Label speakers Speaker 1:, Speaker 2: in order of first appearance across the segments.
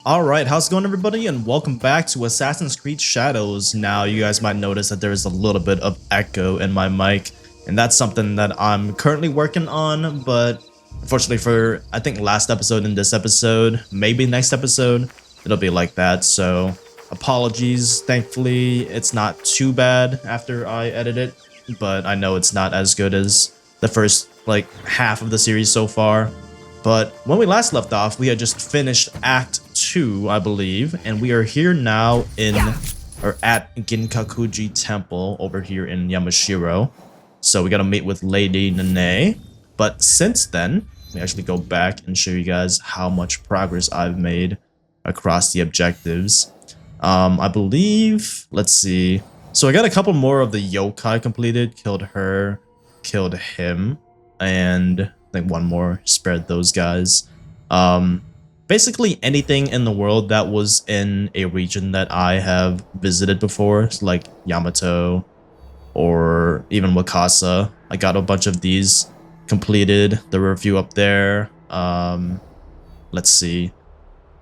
Speaker 1: Alright, how's it going everybody, and welcome back to Assassin's Creed Shadows. Now, you guys might notice that there is a little bit of echo in my mic, and that's something that I'm currently working on, but unfortunately for, I think, last episode and this episode, maybe next episode, it'll be like that, so apologies. Thankfully, it's not too bad after I edit it, but I know it's not as good as the first, half of the series so far. But when we last left off, we had just finished Act 2, I believe, and we are here now at Ginkakuji Temple over here in Yamashiro. So we gotta meet with Lady Nene. But since then, let me actually go back and show you guys how much progress I've made across the objectives. I believe, let's see. So I got a couple more of the yokai completed, killed her, killed him, and I think one more, spared those guys. Basically anything in the world that was in a region that I have visited before, like Yamato or even Wakasa. I got a bunch of these completed. There were a few up there. Let's see.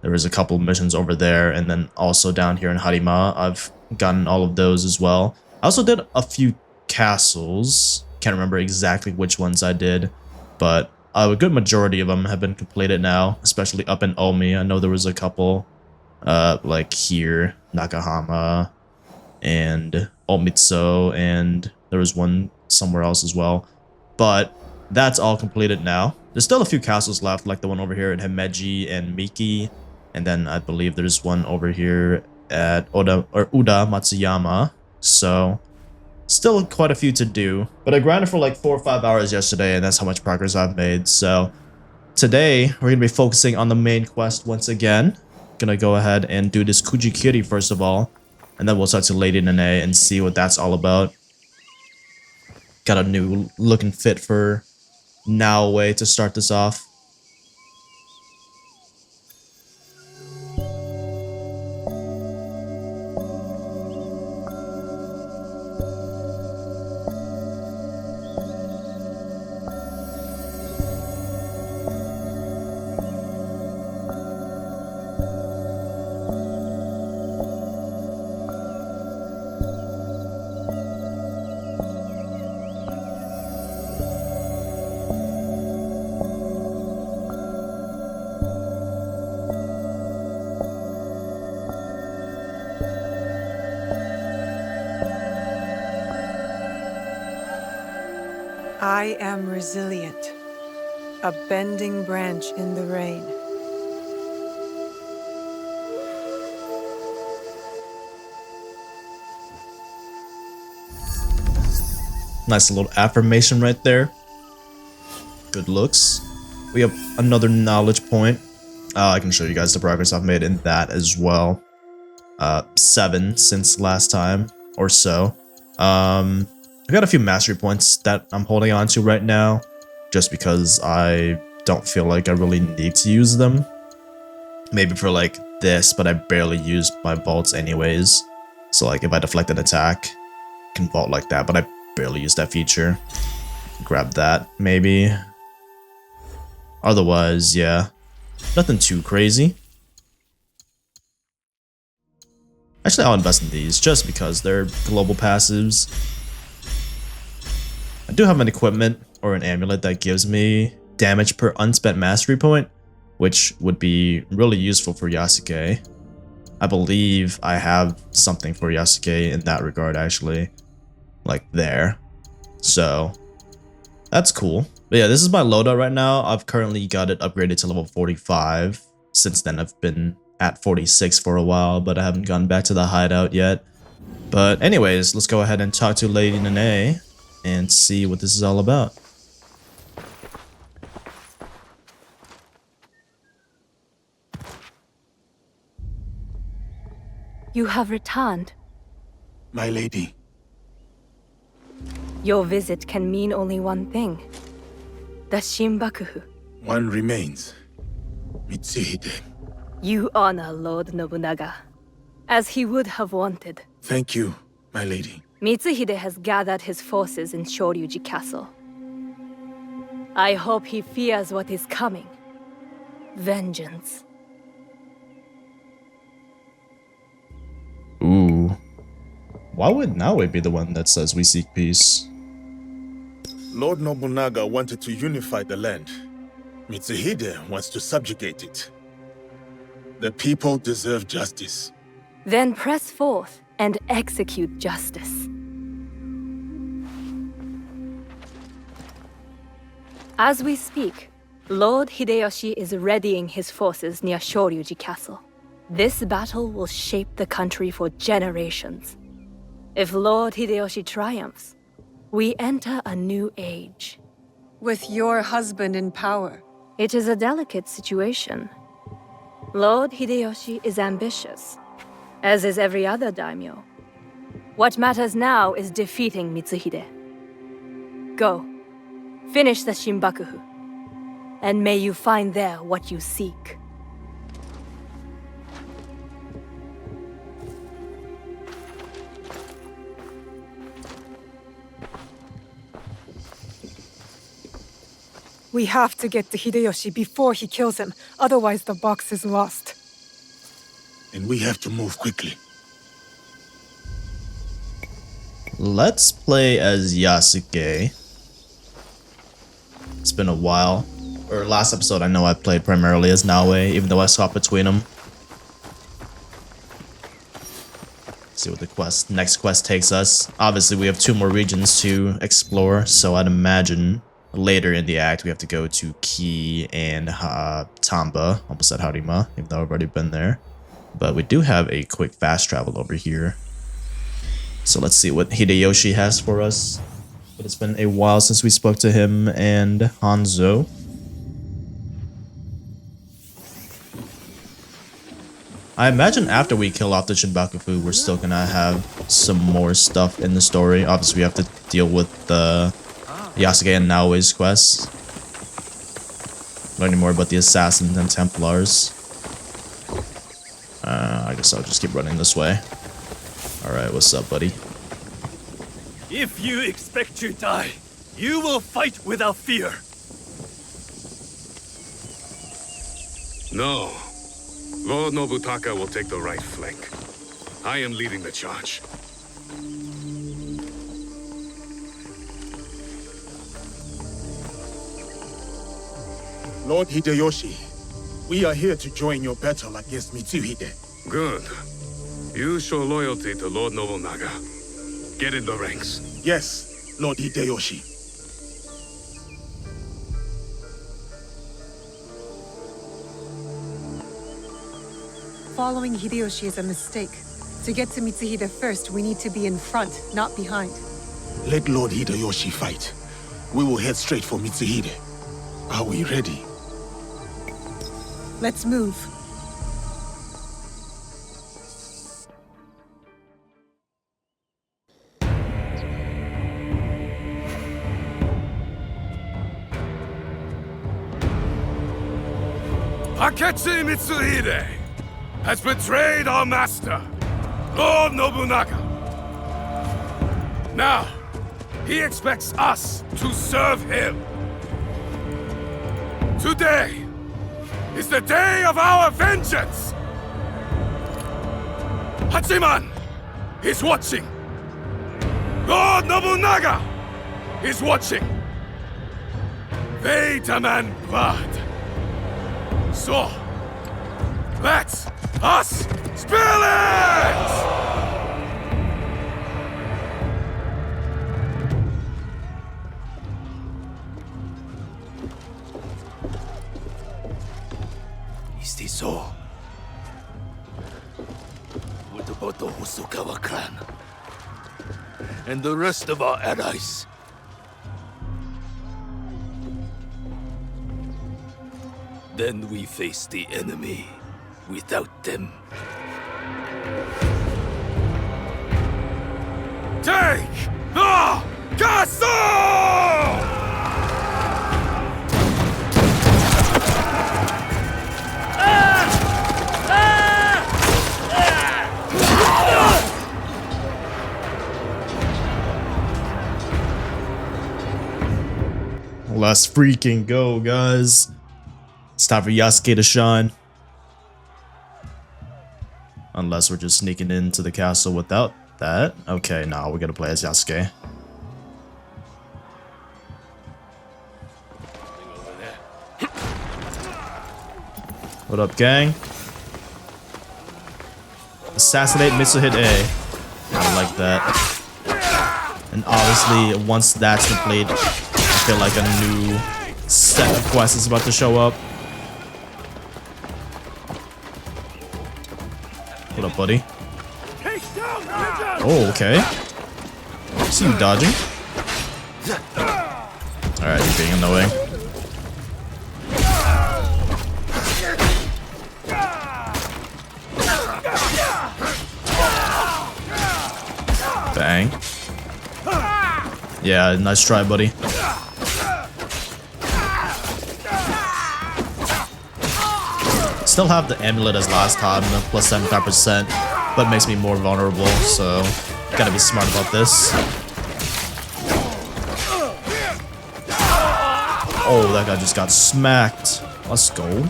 Speaker 1: There was a couple missions over there, and then also down here in Harima, I've gotten all of those as well. I also did a few castles. Can't remember exactly which ones I did, but a good majority of them have been completed now, especially up in Omi. I know there was a couple, like here, Nakahama, and Omitsu, and there was one somewhere else as well. But that's all completed now. There's still a few castles left, like the one over here at Himeji and Miki, and then I believe there's one over here at Uda Matsuyama. So still quite a few to do, but I grinded for like 4 or 5 hours yesterday, and that's how much progress I've made. So today we're gonna be focusing on the main quest once again. Gonna go ahead and do this Kujikiri first of all, and then we'll talk to Lady Nene and see what that's all about. Got a new looking fit for Naoe to start this off.
Speaker 2: I am resilient, a bending branch in the rain.
Speaker 1: Nice little affirmation right there. Good looks. We have another knowledge point. I can show you guys the progress I've made in that as well. 7 since last time or so. I got a few mastery points that I'm holding on to right now, just because I don't feel like I really need to use them. Maybe for like this, but I barely use my vaults anyways. So like if I deflect an attack, I can vault like that, but I barely use that feature. Grab that, maybe. Otherwise, yeah, nothing too crazy. Actually, I'll invest in these just because they're global passives. I do have an equipment or an amulet that gives me damage per unspent mastery point, which would be really useful for Yasuke. I believe I have something for Yasuke in that regard, actually, like there. So that's cool. But yeah, this is my loadout right now. I've currently got it upgraded to level 45. Since then, I've been at 46 for a while, but I haven't gone back to the hideout yet. But anyways, let's go ahead and talk to Lady Nene and see what this is all about.
Speaker 3: You have returned.
Speaker 4: My lady.
Speaker 3: Your visit can mean only one thing. The SHINBAKUFU.
Speaker 4: One remains. Mitsuhide.
Speaker 3: You honor Lord Nobunaga, as he would have wanted.
Speaker 4: Thank you, my lady.
Speaker 3: Mitsuhide has gathered his forces in Shoryuji Castle. I hope he fears what is coming. Vengeance.
Speaker 1: Why would Naoe be the one that says we seek peace?
Speaker 4: Lord Nobunaga wanted to unify the land. Mitsuhide wants to subjugate it. The people deserve justice.
Speaker 3: Then press forth and execute justice. As we speak, Lord Hideyoshi is readying his forces near Shoryuji Castle. This battle will shape the country for generations. If Lord Hideyoshi triumphs, we enter a new age.
Speaker 2: With your husband in power.
Speaker 3: It is a delicate situation. Lord Hideyoshi is ambitious, as is every other daimyo. What matters now is defeating Mitsuhide. Go, finish the Shinbakufu, and may you find there what you seek.
Speaker 2: We have to get to Hideyoshi before he kills him, otherwise the box is lost.
Speaker 4: And we have to move quickly.
Speaker 1: Let's play as Yasuke. It's been a while. Or last episode, I know I played primarily as Naoe, even though I swapped between them. See what the next quest takes us. Obviously, we have 2 more regions to explore, so I'd imagine later in the act we have to go to Ki and Tamba. Almost said Harima, even though I've already been there. But we do have a quick fast travel over here. So let's see what Hideyoshi has for us. But it's been a while since we spoke to him and Hanzo. I imagine after we kill off the Shinbakufu, we're still gonna have some more stuff in the story. Obviously, we have to deal with the Yasuke and Naoe's quests. Learning more about the Assassins and Templars. I guess I'll just keep running this way. Alright, what's up, buddy?
Speaker 5: If you expect to die, you will fight without fear.
Speaker 6: No. Lord Nobutaka will take the right flank. I am leading the charge.
Speaker 4: Lord Hideyoshi, we are here to join your battle against Mitsuhide.
Speaker 6: Good. You show loyalty to Lord Nobunaga. Get in the ranks.
Speaker 4: Yes, Lord Hideyoshi.
Speaker 2: Following Hideyoshi is a mistake. To get to Mitsuhide first, we need to be in front, not behind.
Speaker 4: Let Lord Hideyoshi fight. We will head straight for Mitsuhide. Are we ready?
Speaker 2: Let's move.
Speaker 6: Akechi Mitsuhide has betrayed our master, Lord Nobunaga. Now, he expects us to serve him. Today is the day of our vengeance! Hachiman is watching! Lord Nobunaga is watching! They demand blood. So, let us spill it!
Speaker 5: Is this so? What about the Hosokawa clan? And the rest of our allies? Then we face the enemy without them.
Speaker 6: Take the castle!
Speaker 1: Let's freaking go, guys. It's time for Yasuke to shine. Unless we're just sneaking into the castle without That? Okay, now we're gonna play as Yasuke. What up, gang? Assassinate Mitsuhide. I like that. And obviously, once that's complete, I feel like a new set of quests is about to show up. What up, buddy? Oh, okay. See you dodging. Alright, you're being annoying. Bang. Yeah, nice try, buddy. Still have the amulet as last time, plus 75%, but makes me more vulnerable, so gotta be smart about this. Oh, that guy just got smacked. Let's go.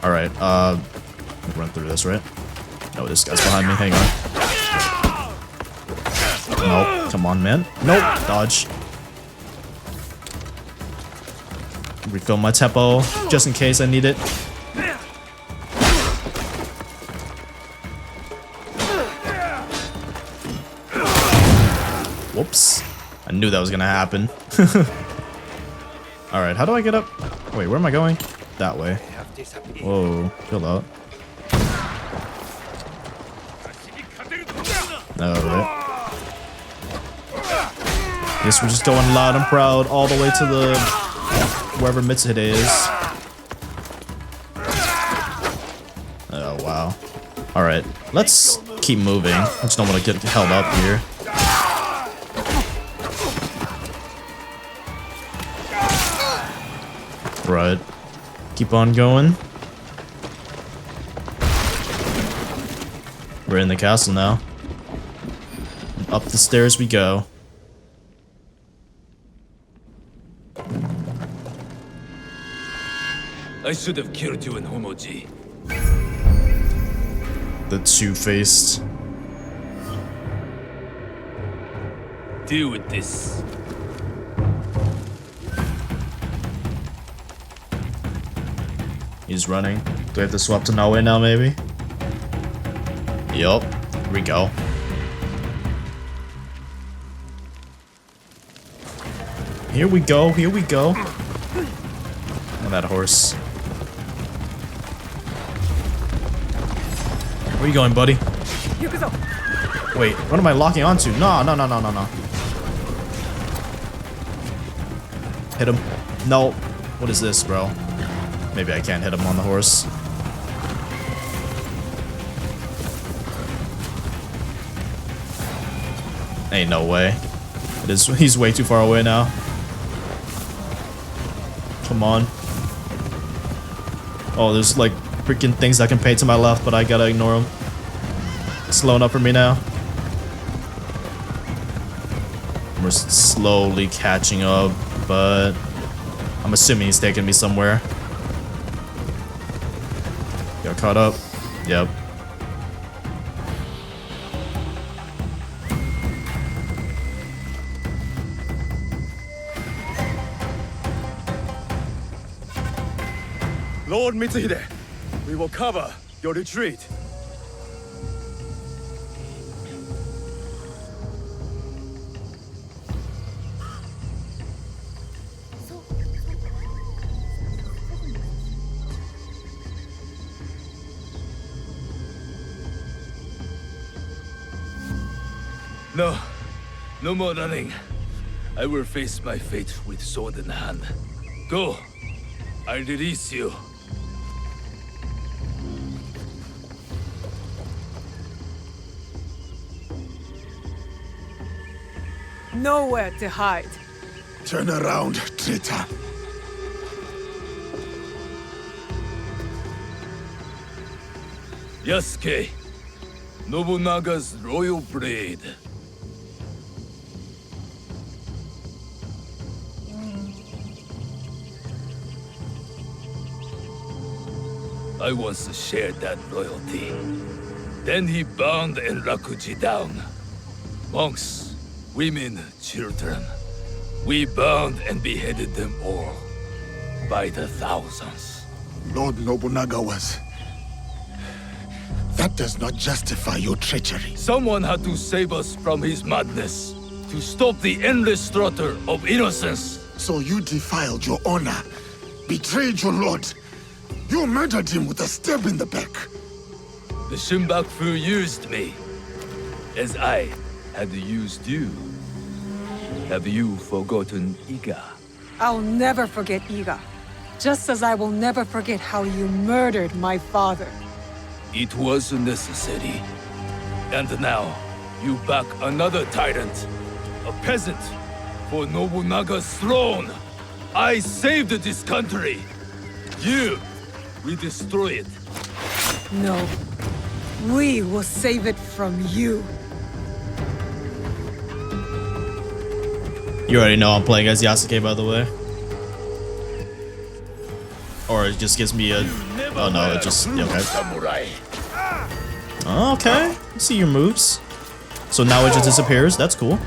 Speaker 1: Alright, run through this, right? No, this guy's behind me. Hang on. Nope. Come on, man. Nope. Dodge. Refill my tempo, just in case I need it. Whoops. I knew that was gonna happen. Alright, how do I get up? Wait, where am I going? That way. Whoa, chill out. Alright. Guess we're just going loud and proud all the way to the wherever Mitsuhide is. Oh wow. Alright, let's keep moving. I just don't want to get held up here. Right. Keep on going. We're in the castle now. And up the stairs we go.
Speaker 5: I should have killed you in Homoji.
Speaker 1: The two-faced.
Speaker 5: Deal with this.
Speaker 1: He's running. Do I have to swap to Naoe now, maybe? Yup. Here we go. Here we go. Here we go. Oh, that horse. Where you going, buddy? Wait, what am I locking onto? No. Hit him. No. What is this, bro? Maybe I can't hit him on the horse. Ain't no way. He's way too far away now. Come on. Oh, there's like freaking things that can pay to my left, but I gotta ignore them. Slowing up for me now. We're slowly catching up, but I'm assuming he's taking me somewhere. Got caught up. Yep.
Speaker 7: Lord Mitsuhide, we will cover your retreat.
Speaker 5: No. No more running. I will face my fate with sword in hand. Go. I release you.
Speaker 2: Nowhere to hide.
Speaker 4: Turn around, traitor.
Speaker 5: Yasuke, Nobunaga's royal blade. I once shared that loyalty. Then he bound Enrakuji down. Monks, women, children. We bound and beheaded them all. By the thousands.
Speaker 4: Lord Nobunaga was... That does not justify your treachery.
Speaker 5: Someone had to save us from his madness. To stop the endless slaughter of innocents.
Speaker 4: So you defiled your honor, betrayed your lord. You murdered him with a stab in the back.
Speaker 5: The SHINBAKUFU used me, as I had used you. Have you forgotten Iga?
Speaker 2: I'll never forget Iga. Just as I will never forget how you murdered my father.
Speaker 5: It was necessary. And now, you back another tyrant, a peasant, for Nobunaga's throne. I saved this country. You, we destroy it.
Speaker 2: No. We will save it from you.
Speaker 1: You already know I'm playing as Yasuke, by the way. Or it just gives me a... Oh no, it just... Okay.
Speaker 5: Samurai.
Speaker 1: Okay, I see your moves. So now it just disappears, that's cool.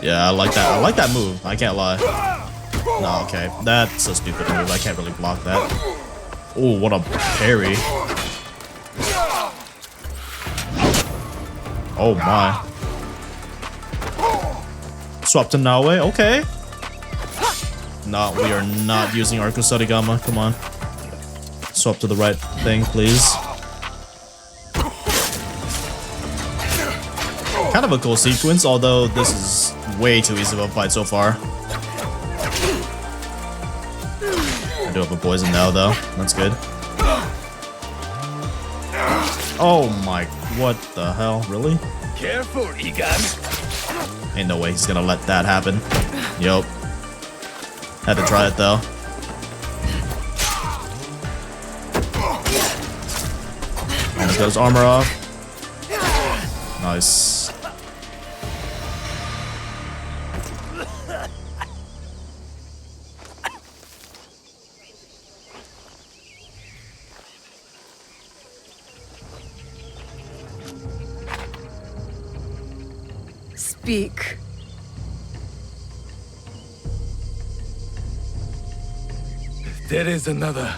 Speaker 1: Yeah, I like that. I like that move. I can't lie. No, okay. That's a stupid move. I can't really block that. Oh, what a parry. Oh my. Swap to Naoe. Okay. No, we are not using Arco Sarigama. Come on. Swap to the right thing, please. Kind of a cool sequence, although this is way too easy of a fight so far. I do have a poison now, though. That's good. Oh my... What the hell? Really?
Speaker 5: Careful, Igan.
Speaker 1: Ain't no way he's gonna let that happen. Yup. Had to try it, though. He's got his armor off. Nice.
Speaker 2: Speak.
Speaker 5: There is another.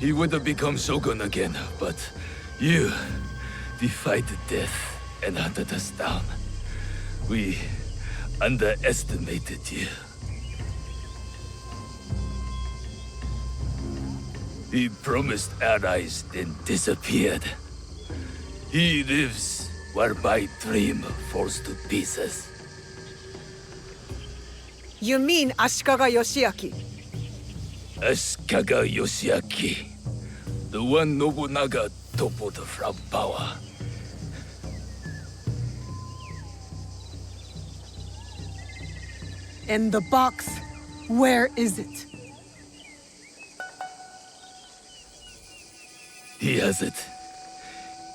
Speaker 5: He would have become shogun again, but you defied death and hunted us down. We underestimated you. He promised allies, then disappeared. He lives while my dream falls to pieces.
Speaker 2: You mean Ashikaga Yoshiaki?
Speaker 5: Ashikaga Yoshiaki, the one Nobunaga toppled from power.
Speaker 2: And the box, where is it?
Speaker 5: He has it.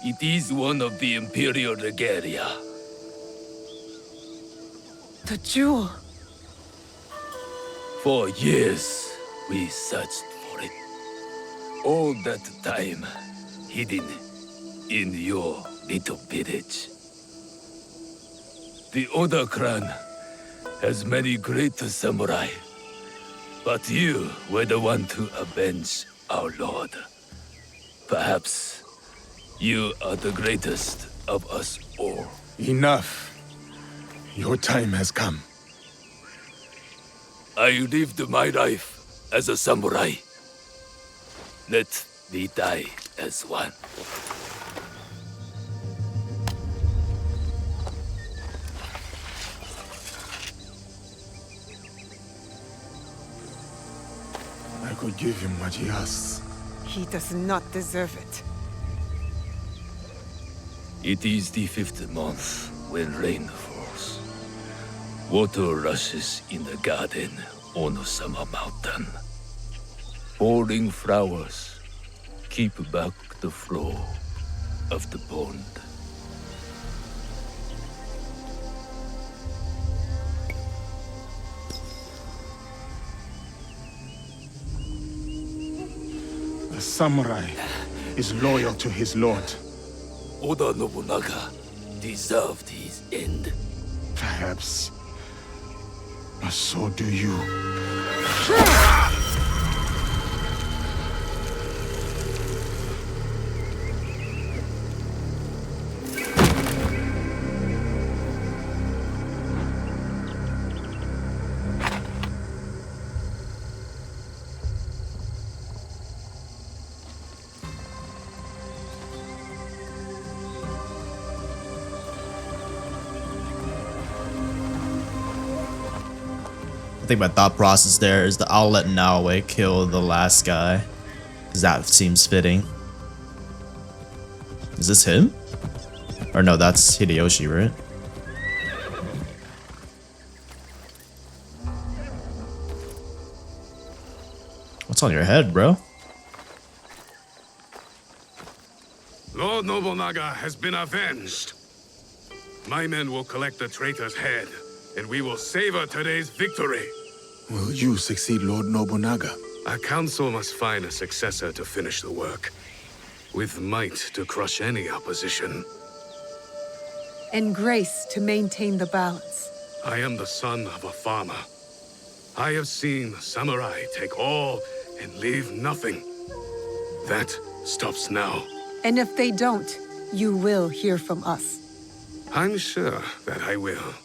Speaker 5: It is one of the Imperial regalia.
Speaker 2: The jewel.
Speaker 5: For years, we searched for it. All that time, hidden in your little village. The Oda clan has many great samurai, but you were the one to avenge our lord. Perhaps you are the greatest of us all.
Speaker 4: Enough. Your time has come.
Speaker 5: I lived my life as a samurai. Let me die as one.
Speaker 4: I could give him what he asks.
Speaker 2: He does not deserve it.
Speaker 5: It is the 5th month when rain falls. Water rushes in the garden on Summer Mountain. Falling flowers keep back the flow of the pond.
Speaker 4: samurai is loyal to his lord.
Speaker 5: Oda Nobunaga deserved his end.
Speaker 4: Perhaps. But so do you.
Speaker 1: I think my thought process there is that I'll let Naoe kill the last guy, because that seems fitting. Is this him? Or no, that's Hideyoshi, right? What's on your head, bro?
Speaker 6: Lord Nobunaga has been avenged. My men will collect the traitor's head, and we will savor today's victory.
Speaker 4: Will you succeed Lord Nobunaga?
Speaker 6: Our council must find a successor to finish the work, with might to crush any opposition.
Speaker 2: And grace to maintain the balance.
Speaker 6: I am the son of a farmer. I have seen samurai take all and leave nothing. That stops now.
Speaker 2: And if they don't, you will hear from us.
Speaker 6: I'm sure that I will.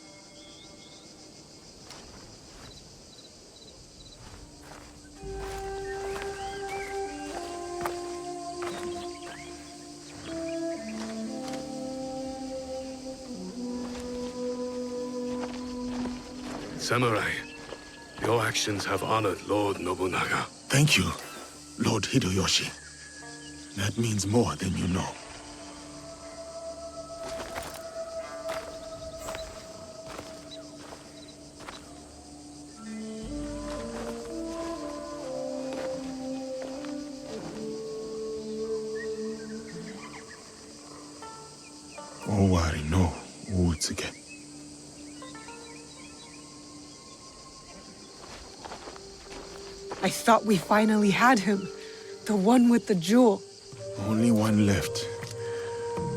Speaker 6: Samurai, your actions have honored Lord Nobunaga.
Speaker 4: Thank you, Lord Hideyoshi. That means more than you know. Owari no Uutsuke.
Speaker 2: I thought we finally had him. The one with the jewel.
Speaker 4: Only one left.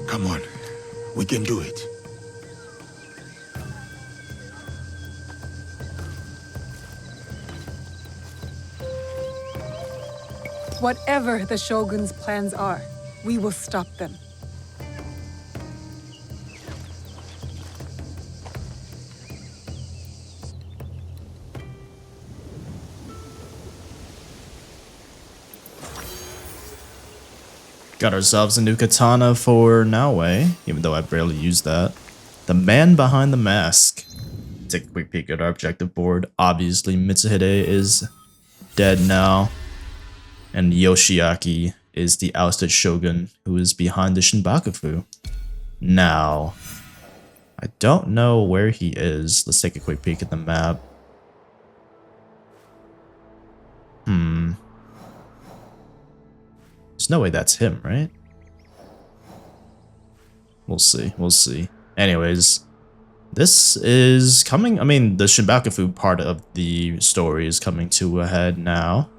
Speaker 4: Come on, we can do it.
Speaker 2: Whatever the Shogun's plans are, we will stop them.
Speaker 1: Got ourselves a new katana for Naoe, even though I barely used that. The man behind the mask. Take a quick peek at our objective board. Obviously, Mitsuhide is dead now. And Yoshiaki is the ousted shogun who is behind the Shinbakufu. Now, I don't know where he is. Let's take a quick peek at the map. There's no way that's him, right? We'll see, we'll see. Anyways, this is coming, I mean, the Shinbakufu part of the story is coming to a head now.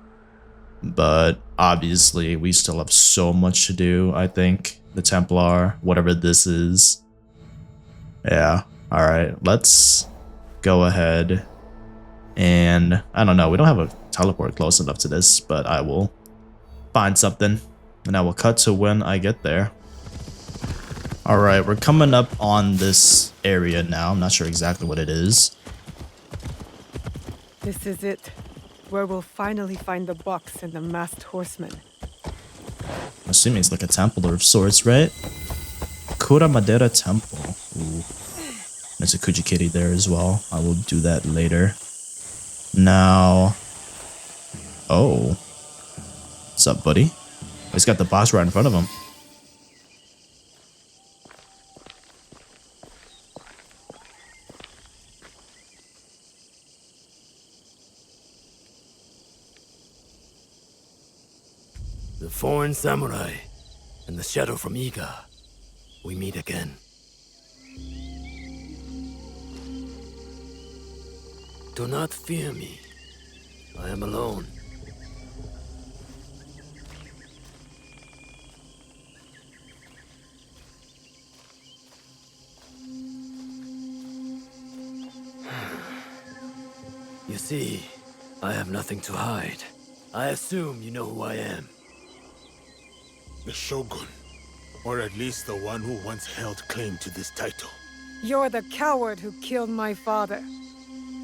Speaker 1: But obviously, we still have so much to do, I think. The Templar, whatever this is. Yeah, alright, let's go ahead. And, I don't know, we don't have a teleport close enough to this, but I will find something. And I will cut to when I get there. Alright, we're coming up on this area now. I'm not sure exactly what it is.
Speaker 2: This is it. Where we'll finally find the box and the masked horseman.
Speaker 1: I'm assuming it's like a temple of sorts, right? Kura Madera Temple. Ooh. There's a Kujikiri there as well. I will do that later. Now... Oh. What's up, buddy? He's got the box right in front of him.
Speaker 5: The foreign samurai and the shadow from Iga. We meet again. Do not fear me. I am alone.
Speaker 7: see, I have nothing to hide. I assume you know who I am.
Speaker 4: The Shogun. Or at least the one who once held claim to this title.
Speaker 2: You're the coward who killed my father.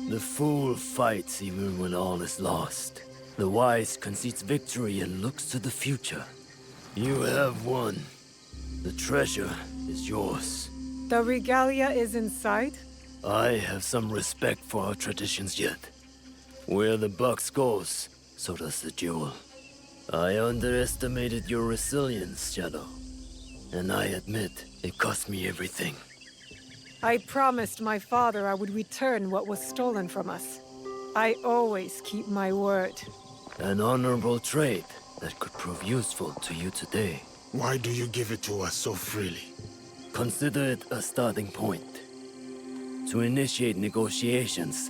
Speaker 7: The fool fights even when all is lost. The wise concedes victory and looks to the future. You have won. The treasure is yours.
Speaker 2: The regalia is inside?
Speaker 7: I have some respect for our traditions yet. Where the box goes, so does the jewel. I underestimated your resilience, Shadow. And I admit, it cost me everything.
Speaker 2: I promised my father I would return what was stolen from us. I always keep my word.
Speaker 7: An honorable trait that could prove useful to you today.
Speaker 4: Why do you give it to us so freely?
Speaker 7: Consider it a starting point. To initiate negotiations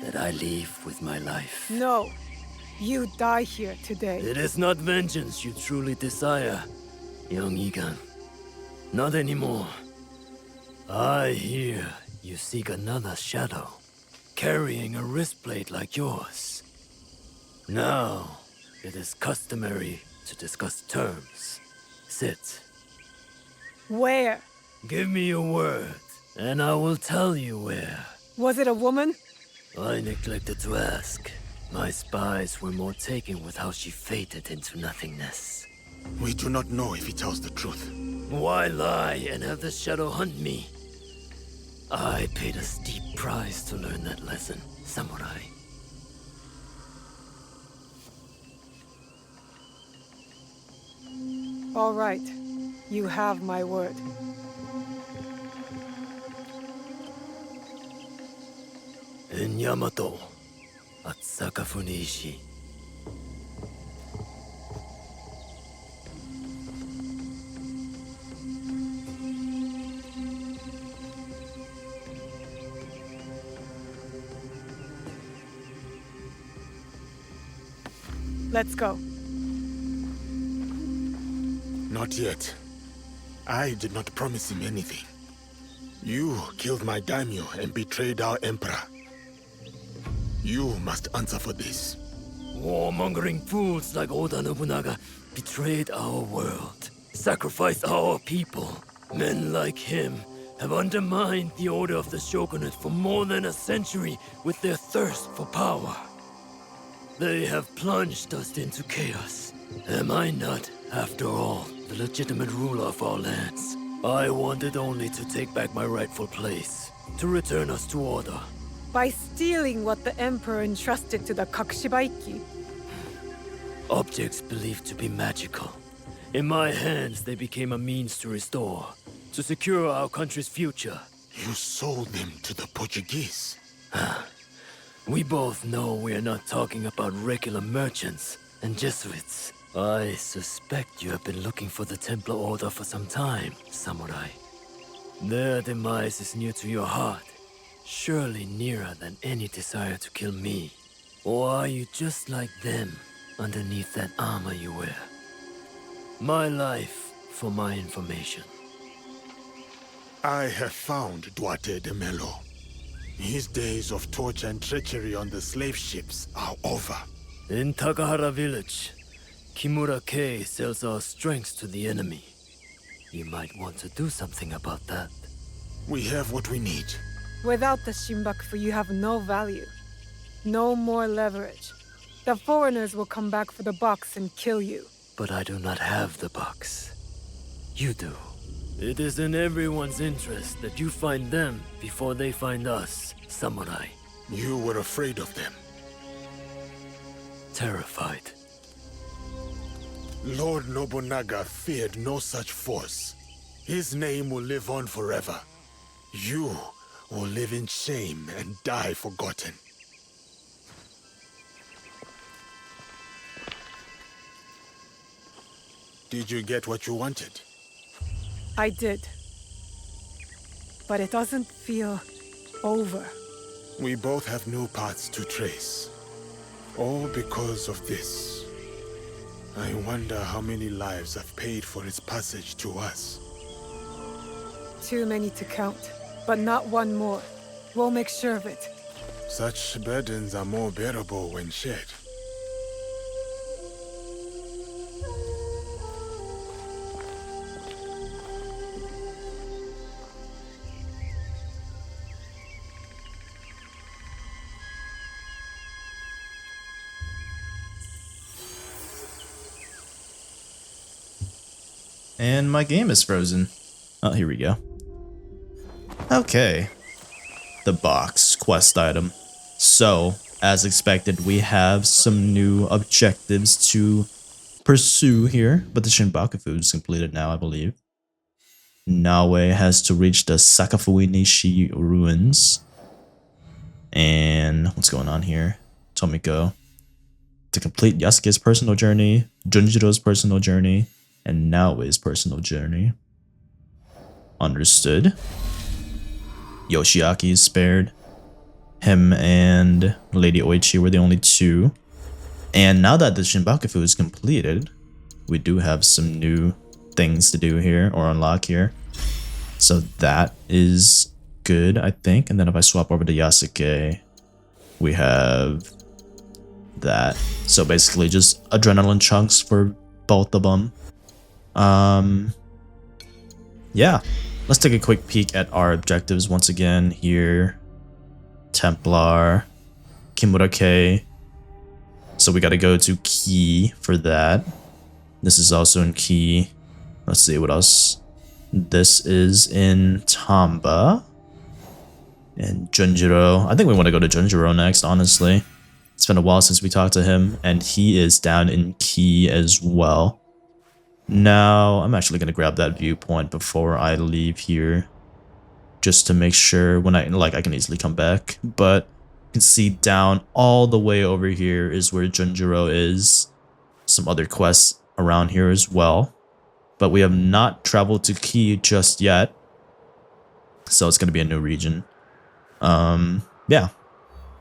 Speaker 7: that I leave with my life.
Speaker 2: No. You die here today.
Speaker 7: It is not vengeance you truly desire, young Egan. Not anymore. I hear you seek another shadow, carrying a wristblade like yours. Now, it is customary to discuss terms. Sit.
Speaker 2: Where?
Speaker 7: Give me your word, and I will tell you where.
Speaker 2: Was it a woman?
Speaker 7: I neglected to ask. My spies were more taken with how she faded into nothingness.
Speaker 4: We do not know if he tells the truth.
Speaker 7: Why lie and have the shadow hunt me? I paid a steep price to learn that lesson, samurai.
Speaker 2: All right. You have my word.
Speaker 7: In Yamato, at Sakafuniishi.
Speaker 2: Let's go.
Speaker 4: Not yet. I did not promise him anything. You killed my daimyo and betrayed our emperor. You must answer for this.
Speaker 7: Warmongering fools like Oda Nobunaga betrayed our world, sacrificed our people. Men like him have undermined the order of the shogunate for more than a century with their thirst for power. They have plunged us into chaos. Am I not, after all, the legitimate ruler of our lands? I wanted only to take back my rightful place, to return us to order.
Speaker 2: By stealing what the Emperor entrusted to the Kakushibaiki.
Speaker 7: Objects believed to be magical. In my hands, they became a means to restore, to secure our country's future.
Speaker 4: You sold them to the Portuguese.
Speaker 7: We both know we are not talking about regular merchants and Jesuits. I suspect you have been looking for the Templar Order for some time, samurai. Their demise is near to your heart, surely nearer than any desire to kill me. Or are you just like them, underneath that armor you wear? My life for my information.
Speaker 4: I have found Duarte de Melo. His days of torture and treachery on the slave ships are over.
Speaker 7: In Takahara village, Kimura Kei sells our strengths to the enemy. You might want to do something about that.
Speaker 4: We have what we need.
Speaker 2: Without the SHINBAKUFU, you have no value. No more leverage. The foreigners will come back for the box and kill you.
Speaker 7: But I do not have the box. You do. It is in everyone's interest that you find them before they find us, samurai.
Speaker 4: You were afraid of them.
Speaker 7: Terrified.
Speaker 4: Lord Nobunaga feared no such force. His name will live on forever. You will live in shame and die forgotten. Did you get what you wanted?
Speaker 2: I did. But it doesn't feel over.
Speaker 4: We both have new paths to trace. All because of this. I wonder how many lives have paid for its passage to us.
Speaker 2: Too many to count, but not one more. We'll make sure of it.
Speaker 4: Such burdens are more bearable when shared.
Speaker 1: And my game is frozen. Oh, here we go. Okay. The box quest item. So, as expected, we have some new objectives to pursue here, but the SHINBAKUFU is completed now, I believe. Naoe has to reach the Sakafui Nishi ruins. And what's going on here? Tomiko. To complete Yasuke's personal journey, Junjiro's personal journey, and Naoe's personal journey. Understood. Yoshiaki is spared. Him and Lady Oichi were the only two. And now that the SHINBAKUFU is completed, we do have some new things to do here, or unlock here. So that is good, I think. And then if I swap over to Yasuke, we have that. So basically just adrenaline chunks for both of them. Yeah, let's take a quick peek at our objectives once again here. Templar, Kimura-ke. So we got to go to Ki for that. This is also in Ki. Let's see what else. This is in Tamba. And Junjiro. I think we want to go to Junjiro next, honestly. It's been a while since we talked to him, and he is down in Ki as well. Now, I'm actually going to grab that viewpoint before I leave here. Just to make sure when I can easily come back. But you can see down all the way over here is where Junjiro is. Some other quests around here as well. But we have not traveled to Ki just yet. So it's going to be a new region. Yeah.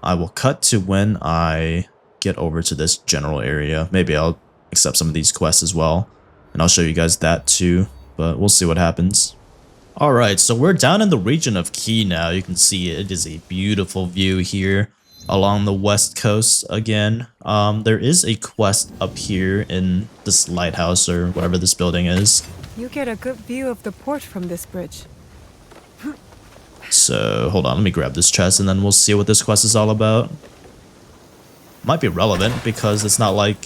Speaker 1: I will cut to when I get over to this general area. Maybe I'll accept some of these quests as well. And I'll show you guys that too. But we'll see what happens. Alright, so we're down in the region of Ki now. You can see it is a beautiful view here along the west coast again. There is a quest up here in this lighthouse or whatever this building is.
Speaker 2: You get a good view of the port from this bridge.
Speaker 1: So, hold on, let me grab this chest and then we'll see what this quest is all about. Might be relevant because it's not like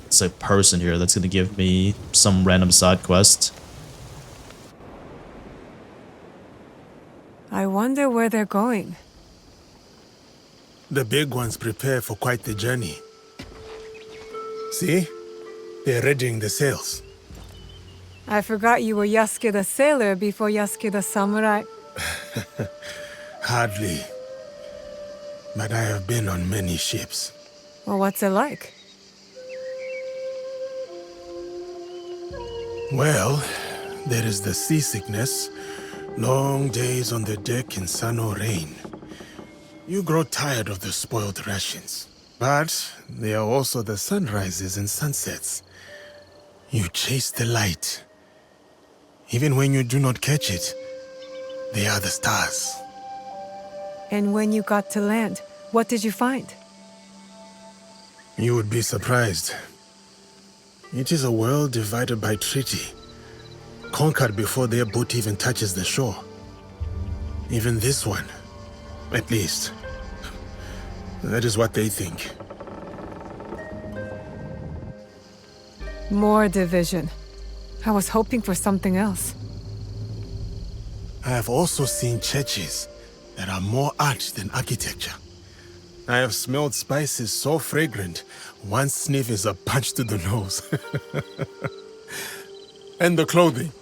Speaker 1: it's a person here that's going to give me some random side quest.
Speaker 2: I wonder where they're going.
Speaker 4: The big ones prepare for quite the journey. See? They're readying the sails.
Speaker 2: I forgot you were Yasuke the sailor before Yasuke the samurai.
Speaker 4: Hardly. But I have been on many ships.
Speaker 2: Well, what's it like?
Speaker 4: Well, there is the seasickness. Long days on the deck in sun or rain. You grow tired of the spoiled rations. But there are also the sunrises and sunsets. You chase the light. Even when you do not catch it, they are the stars.
Speaker 2: And when you got to land, what did you find?
Speaker 4: You would be surprised. It is a world divided by treaty. Conquered before their boat even touches the shore. Even this one, at least. That is what they think.
Speaker 2: More division. I was hoping for something else.
Speaker 4: I have also seen churches that are more art than architecture. I have smelled spices so fragrant, one sniff is a punch to the nose. And the clothing.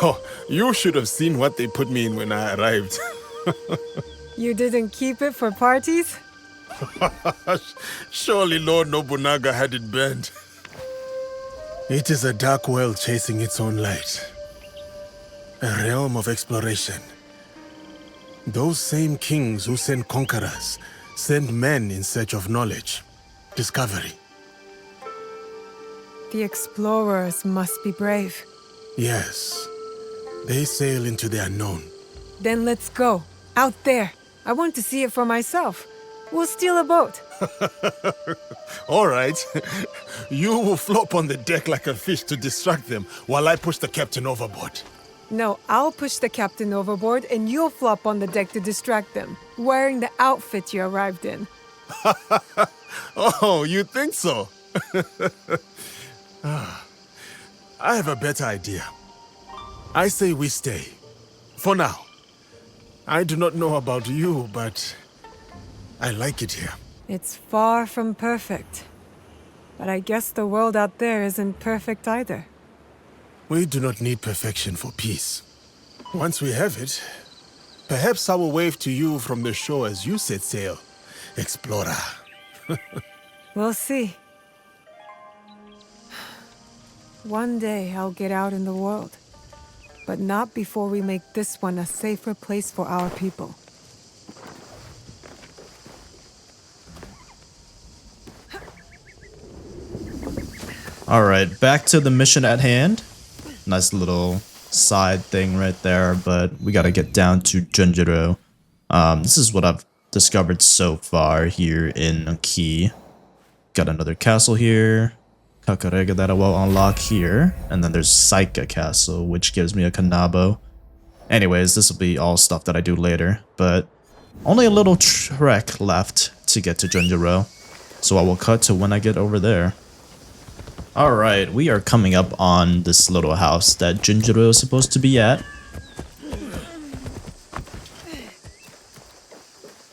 Speaker 4: Oh, you should have seen what they put me in when I arrived.
Speaker 2: You didn't keep it for parties?
Speaker 4: Surely Lord Nobunaga had it burned. It is a dark world chasing its own light. A realm of exploration. Those same kings who send conquerors send men in search of knowledge, discovery.
Speaker 2: The explorers must be brave.
Speaker 4: Yes. They sail into the unknown.
Speaker 2: Then let's go. Out there. I want to see it for myself. We'll steal a boat.
Speaker 4: All right. You will flop on the deck like a fish to distract them while I push the captain overboard.
Speaker 2: No, I'll push the captain overboard and you'll flop on the deck to distract them, wearing the outfit you arrived in.
Speaker 4: Oh, you think so? I have a better idea. I say we stay. For now. I do not know about you, but I like it here.
Speaker 2: It's far from perfect. But I guess the world out there isn't perfect either.
Speaker 4: We do not need perfection for peace. Once we have it, perhaps I will wave to you from the shore as you set sail, explorer.
Speaker 2: We'll see. One day I'll get out in the world. But not before we make this one a safer place for our people.
Speaker 1: Alright, back to the mission at hand. Nice little side thing right there, but we gotta get down to Junjiro. This is what I've discovered so far here in Key. Got another castle here. Kakarega that I will unlock here. And then there's Saika Castle, which gives me a Kanabo. Anyways, this will be all stuff that I do later, but only a little trek left to get to Junjiro. So I will cut to when I get over there. Alright, we are coming up on this little house that Junjiro is supposed to be at.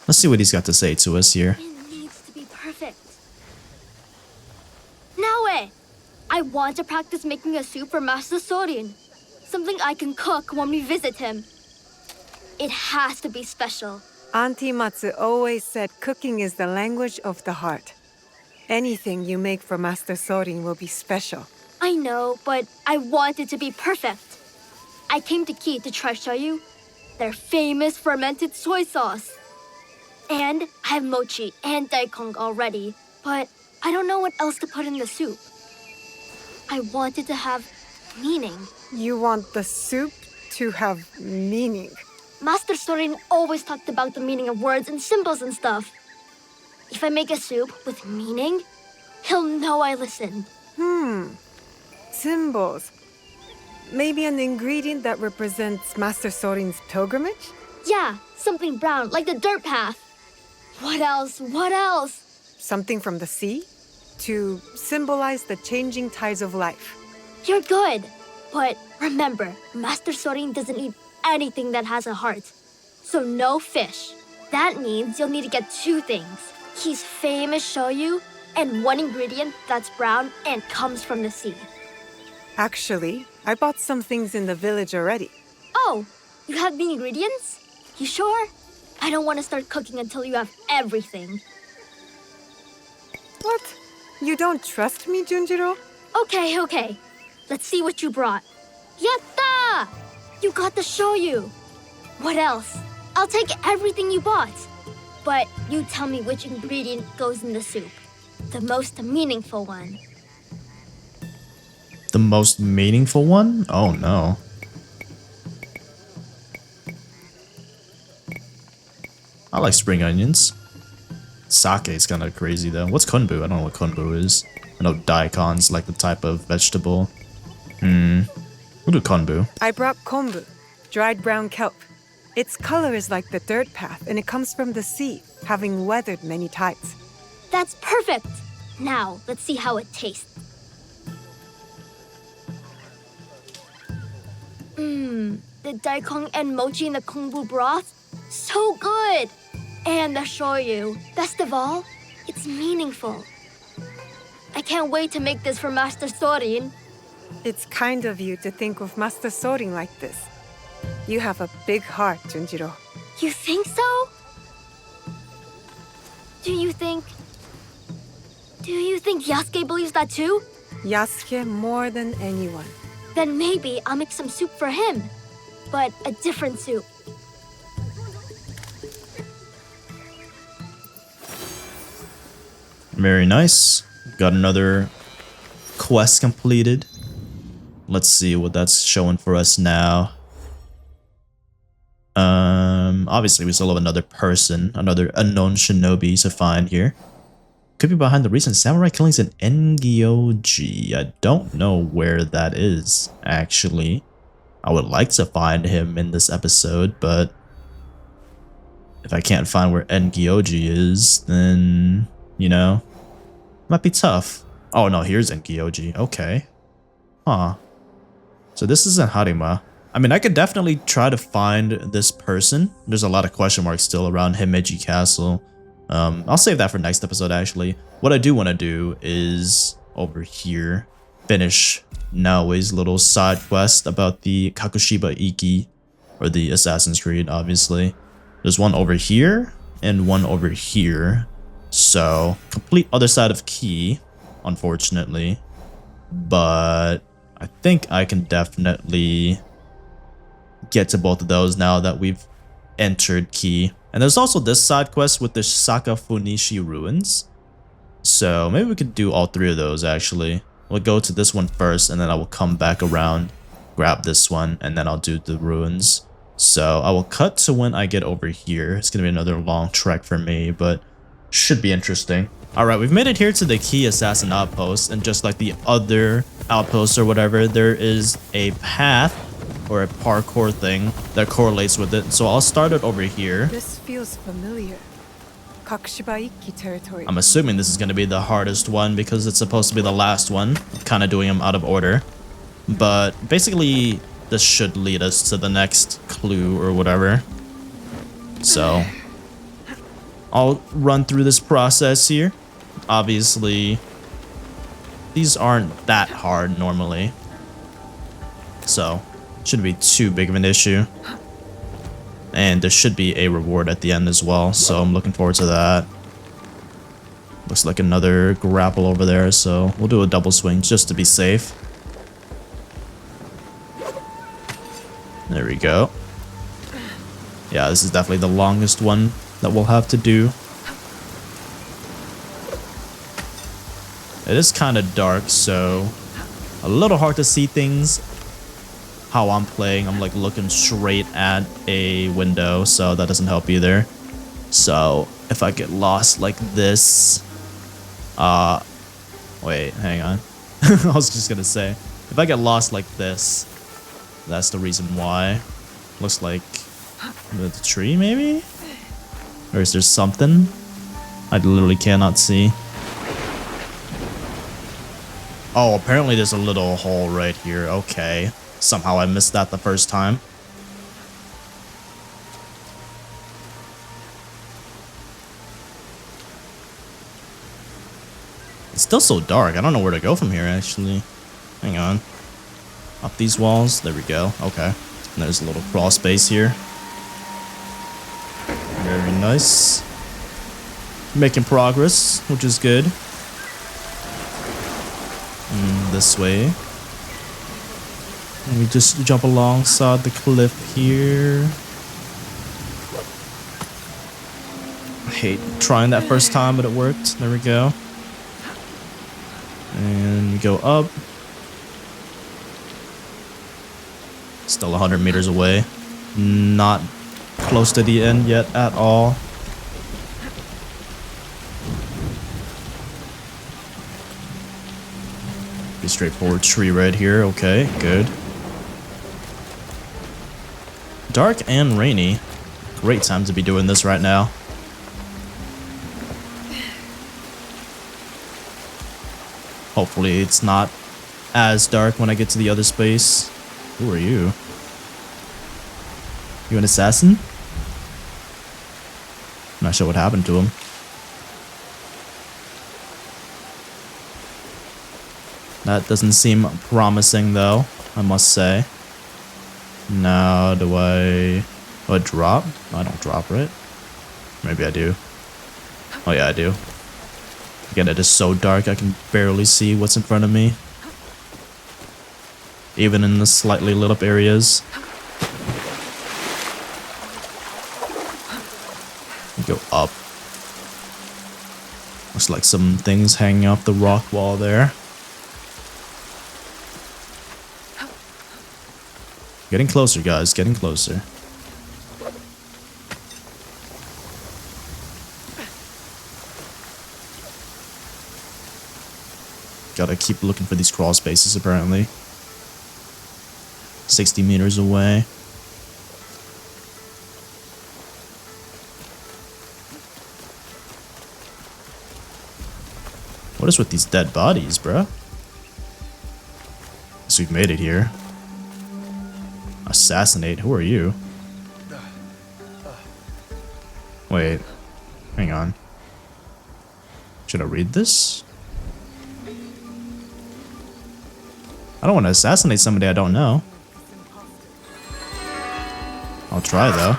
Speaker 1: Let's see what he's got to say to us here.
Speaker 8: It needs to be perfect. Naoe! I want to practice making a soup for Master Sorin. Something I can cook when we visit him. It has to be special.
Speaker 2: Auntie Matsu always said cooking is the language of the heart. Anything you make for Master Sorin will be special.
Speaker 8: I know, but I want it to be perfect. I came to Ki to try shoyu, their famous fermented soy sauce. And I have mochi and daikon already, but I don't know what else to put in the soup. I want it to have meaning.
Speaker 2: You want the soup to have meaning.
Speaker 8: Master Sorin always talked about the meaning of words and symbols and stuff. If I make a soup with meaning, he'll know I listened.
Speaker 2: Symbols. Maybe an ingredient that represents Master Sorin's pilgrimage?
Speaker 8: Yeah, something brown, like the dirt path. What else? What else?
Speaker 2: Something from the sea? To symbolize the changing tides of life.
Speaker 8: You're good. But remember, Master Sorin doesn't eat anything that has a heart. So no fish. That means you'll need to get two things. He's famous shoyu, and one ingredient that's brown and comes from the sea.
Speaker 2: Actually, I bought some things in the village already.
Speaker 8: Oh, you have the ingredients? You sure? I don't want to start cooking until you have everything.
Speaker 2: What? You don't trust me, Junjiro?
Speaker 8: Okay. Let's see what you brought. Yatta! You got the shoyu. What else? I'll take everything you bought. But you tell me which ingredient goes in the soup. The most meaningful one.
Speaker 1: The most meaningful one? Oh no. I like spring onions. Sake is kind of crazy though. What's konbu? I don't know what konbu is. I know daikon's like the type of vegetable. We'll do konbu.
Speaker 2: I brought kombu, dried brown kelp. Its color is like the dirt path, and it comes from the sea, having weathered many tides.
Speaker 8: That's perfect. Now, let's see how it tastes. The daikon and mochi in the kombu broth? So good! And the shoyu. Best of all, it's meaningful. I can't wait to make this for Master Sorin.
Speaker 2: It's kind of you to think of Master Sorin like this. You have a big heart, Junjiro.
Speaker 8: You think so? Do you think Yasuke believes that too?
Speaker 2: Yasuke more than anyone.
Speaker 8: Then maybe I'll make some soup for him. But a different soup.
Speaker 1: Very nice. Got another quest completed. Let's see what that's showing for us now. obviously we still have another person, another unknown shinobi to find here. Could be behind the recent samurai killings in Ngyoji. I don't know where that is, actually. I would like to find him in this episode, but if I can't find where Ngyoji is, then, you know, might be tough. Oh no, here's Ngyoji. Okay. Huh. So this isn't Harima. I mean, I could definitely try to find this person. There's a lot of question marks still around Himeji Castle. I'll save that for next episode, actually. What I do want to do is over here finish Naoe's little side quest about the Kakushiba Iki, or the Assassin's Creed, obviously. There's one over here and one over here. So, complete other side of Key, unfortunately. But I think I can definitely get to both of those now that we've entered Key. And there's also this side quest with the Sakafunishi ruins. So maybe we could do all three of those, actually. We'll go to this one first, and then I will come back around, grab this one, and then I'll do the ruins. So I will cut to when I get over here. It's going to be another long trek for me, but should be interesting. Alright, we've made it here to the Key Assassin outpost, and just like the other outposts or whatever, there is a path or a parkour thing that correlates with it. So I'll start it over here.
Speaker 2: This feels familiar. Kakushiba Iki territory.
Speaker 1: I'm assuming this is going to be the hardest one because it's supposed to be the last one. Kind of doing them out of order. But basically, this should lead us to the next clue or whatever. So I'll run through this process here. Obviously, these aren't that hard normally. So shouldn't be too big of an issue. And there should be a reward at the end as well, so I'm looking forward to that. Looks like another grapple over there, so we'll do a double swing just to be safe. There we go. Yeah, this is definitely the longest one that we'll have to do. It is kind of dark, so a little hard to see things. How I'm playing, I'm like looking straight at a window, so that doesn't help either. So if I get lost like this, wait, hang on. I was just gonna say, if I get lost like this, that's the reason why. Looks like the tree, maybe? Or is there something? I literally cannot see. Oh, apparently there's a little hole right here. Okay. Somehow I missed that the first time. It's still so dark. I don't know where to go from here, actually. Hang on. Up these walls. There we go. Okay. And there's a little crawl space here. Very nice. Making progress, which is good. This way. And we just jump alongside the cliff here. I hate trying that first time, but it worked. There we go. And we go up. Still 100 meters away. Not close to the end yet at all. Pretty straightforward tree right here. Okay, good. Dark and rainy. Great time to be doing this right now. Hopefully it's not as dark when I get to the other space. Who are you? You an assassin? I'm not sure what happened to him. That doesn't seem promising though, I must say. Now, do I drop? I don't drop, right? Maybe I do. Oh yeah, I do. Again, it is so dark I can barely see what's in front of me. Even in the slightly lit up areas. Go up. Looks like some things hanging off the rock wall there. Getting closer, guys. Getting closer. Gotta keep looking for these crawl spaces, apparently. 60 meters away. What is with these dead bodies, bruh? Guess we've made it here. Assassinate? Who are you? Wait. Hang on. Should I read this? I don't want to assassinate somebody I don't know. I'll try though.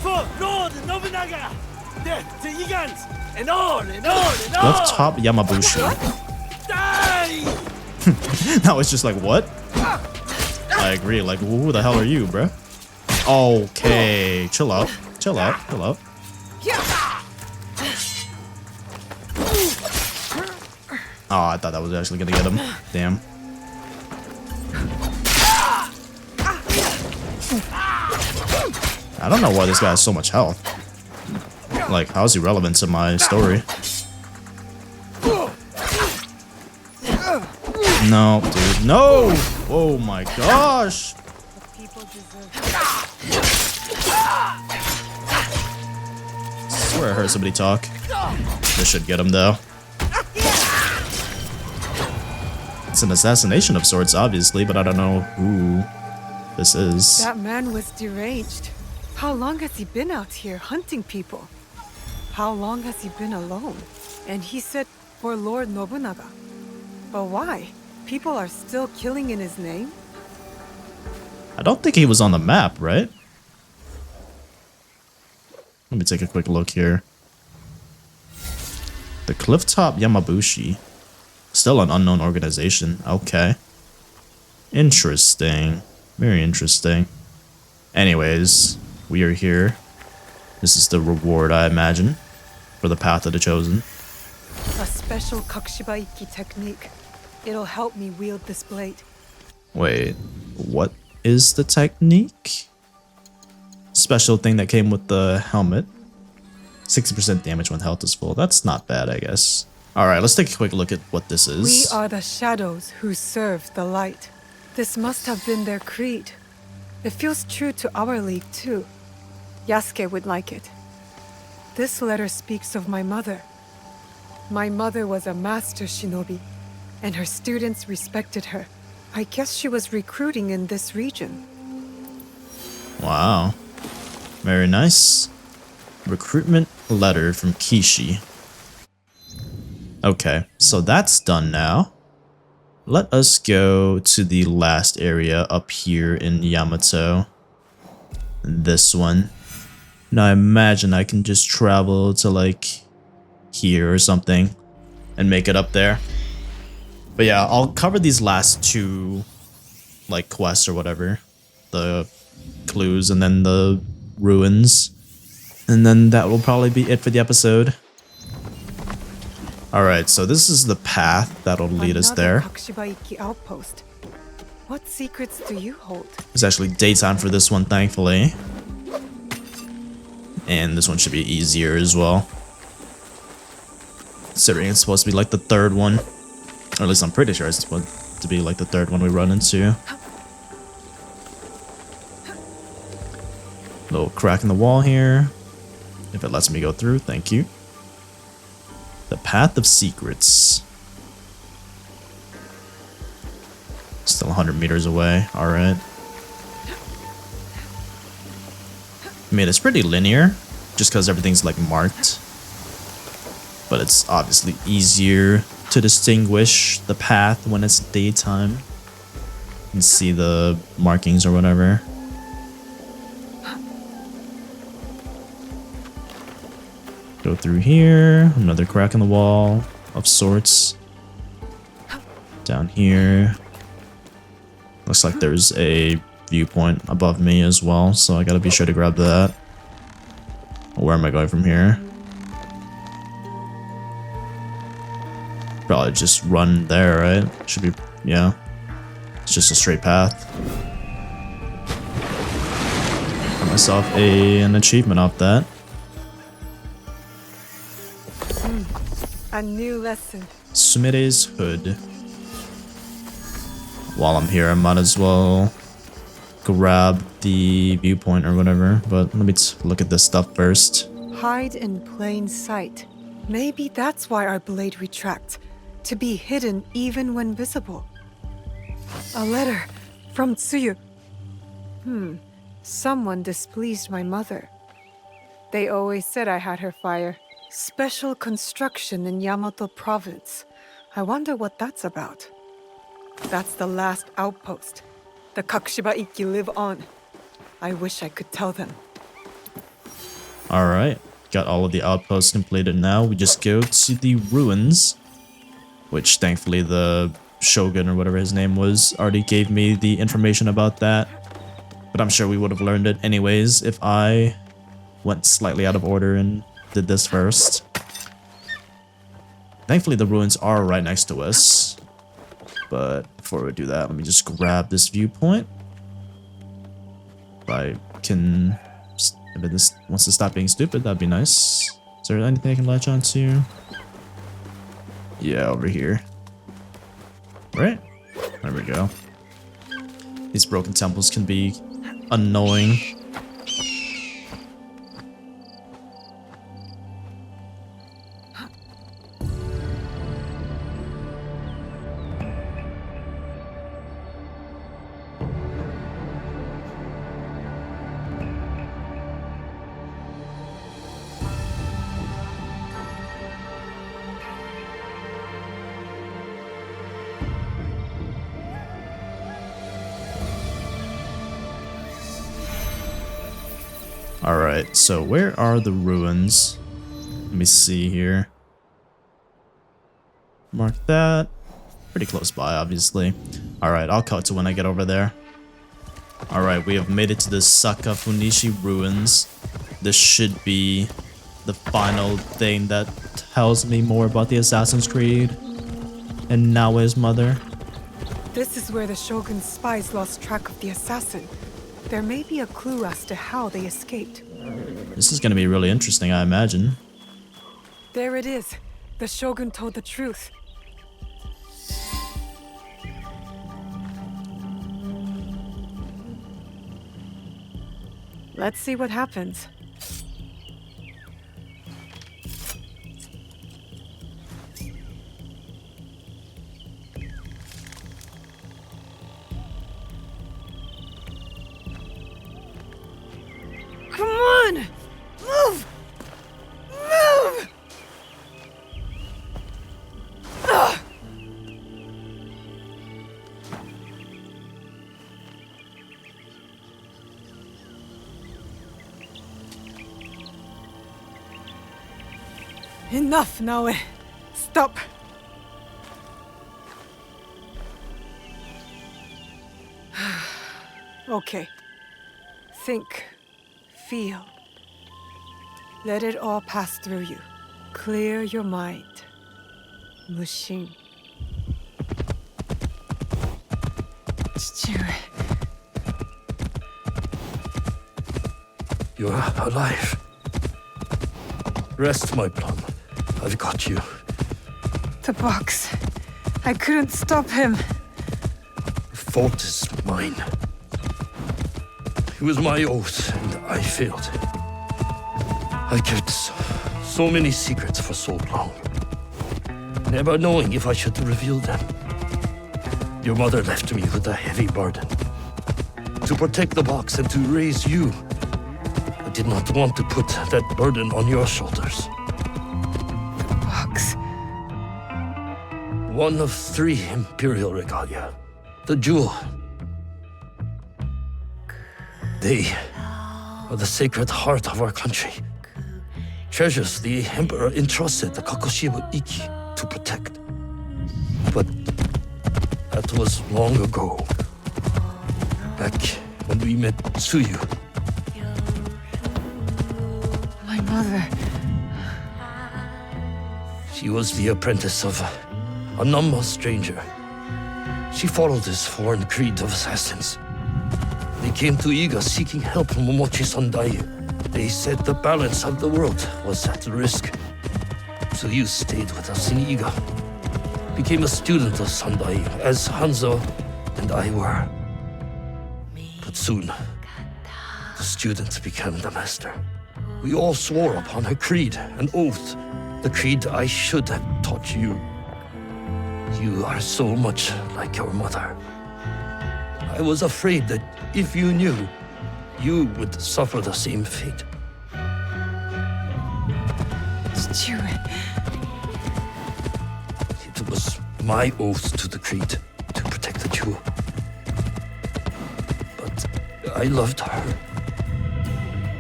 Speaker 7: For Lord Nobunaga! Death to Gigants! And on and on and on!
Speaker 1: Left top Yamabushi.
Speaker 7: Die!
Speaker 1: That was just like, what? I agree. Like, who the hell are you, bruh? Okay. Chill out. Chill out. Chill out. Oh, I thought that was actually gonna get him. Damn. I don't know why this guy has so much health. Like, how is he relevant to my story? No, dude. No! Oh my gosh! I swear I heard somebody talk. This should get him though. It's an assassination of sorts, obviously, but I don't know who this is.
Speaker 2: That man was deranged. How long has he been out here hunting people? How long has he been alone? And he said for Lord Nobunaga. But why? People are still killing in his name?
Speaker 1: I don't think he was on the map, right? Let me take a quick look here. The Clifftop Yamabushi. Still an unknown organization. Okay. Interesting. Very interesting. Anyways, we are here. This is the reward, I imagine, for the path of the chosen.
Speaker 2: A special Kakushibaiki technique. It'll help me wield this blade.
Speaker 1: Wait, what is the technique? Special thing that came with the helmet. 60% damage when health is full. That's not bad, I guess. Alright, let's take a quick look at what this is.
Speaker 2: We are the shadows who serve the light. This must have been their creed. It feels true to our league, too. Yasuke would like it. This letter speaks of my mother. My mother was a master shinobi, and her students respected her. I guess she was recruiting in this region.
Speaker 1: Wow. Very nice. Recruitment letter from Kishi. Okay, so that's done now. Let us go to the last area up here in Yamato. This one. Now I imagine I can just travel to like here or something and make it up there. But yeah, I'll cover these last two like quests or whatever. The clues and then the ruins. And then that will probably be it for the episode. Alright, so this is the path that'll lead us there.
Speaker 2: Kakushibaiki outpost. What secrets do you hold?
Speaker 1: It's actually daytime for this one, thankfully. And this one should be easier as well. Considering it's supposed to be like the third one. Or at least I'm pretty sure it's supposed to be like the third one we run into. Little crack in the wall here. If it lets me go through, thank you. The Path of Secrets. Still 100 meters away. Alright. I mean, it's pretty linear. Just because everything's like marked. But it's obviously easier to distinguish the path when it's daytime. You can see the markings or whatever. Go through here, another crack in the wall of sorts. Down here. Looks like there's a viewpoint above me as well, so I gotta be sure to grab that. Where am I going from here? Probably just run there, right? Should be, yeah. It's just a straight path. Got myself an achievement off that.
Speaker 2: A new lesson.
Speaker 1: Sumire's hood. While I'm here, I might as well grab the viewpoint or whatever, but let me look at this stuff first.
Speaker 2: Hide in plain sight. Maybe that's why our blade retracts, to be hidden even when visible. A letter from Tsuyu. Someone displeased my mother. They always said I had her fire. Special construction in Yamato province. I wonder what that's about. That's the last outpost. The Kakushiba Ikki live on. I wish I could tell them.
Speaker 1: Alright, got all of the outposts completed now. We just go to the ruins, which thankfully the Shogun or whatever his name was already gave me the information about that. But I'm sure we would have learned it anyways if I went slightly out of order and did this first. Thankfully the ruins are right next to us. But before we do that, let me just grab this viewpoint. If I can... If this wants to stop being stupid, that'd be nice. Is there anything I can latch onto? Yeah, over here. Right? There we go. These broken temples can be annoying. Alright, so where are the ruins? Let me see here. Mark that. Pretty close by, obviously. Alright, I'll cut to when I get over there. Alright, we have made it to the Sakafunishi ruins. This should be the final thing that tells me more about the Assassin's Creed and Naoe's mother.
Speaker 2: This is where the Shogun's spies lost track of the assassin. There may be a clue as to how they escaped.
Speaker 1: This is going to be really interesting, I imagine.
Speaker 2: There it is. The Shogun told the truth. Let's see what happens. Come on! Move! Move! Ugh. Enough, Naoe. Stop. Okay. Think. Feel. Let it all pass through you. Clear your mind. Mushin.
Speaker 7: You're alive. Rest, my plum. I've got you.
Speaker 2: The box. I couldn't stop him.
Speaker 7: The fault is mine. It was my oath, and I failed. I kept so many secrets for so long, never knowing if I should reveal them. Your mother left me with a heavy burden. To protect the box and to raise you, I did not want to put that burden on your shoulders.
Speaker 2: Box.
Speaker 7: One of 3 imperial regalia. The jewel. They are the sacred heart of our country. Treasures the emperor entrusted the Kakushiba Ikki to protect. But that was long ago. Back when we met Tsuyu.
Speaker 2: My mother.
Speaker 7: She was the apprentice of a Nama stranger. She followed this foreign creed of assassins. They came to Iga seeking help from Momochi Sandayu. They said the balance of the world was at risk. So you stayed with us in Iga. became a student of Sandai, as Hanzo and I were. But soon, the student became the master. We all swore upon her creed, an oath, the creed I should have taught you. You are so much like your mother. I was afraid that if you knew, you would suffer the same fate. It was my oath to the creed to protect the jewel. But I loved her.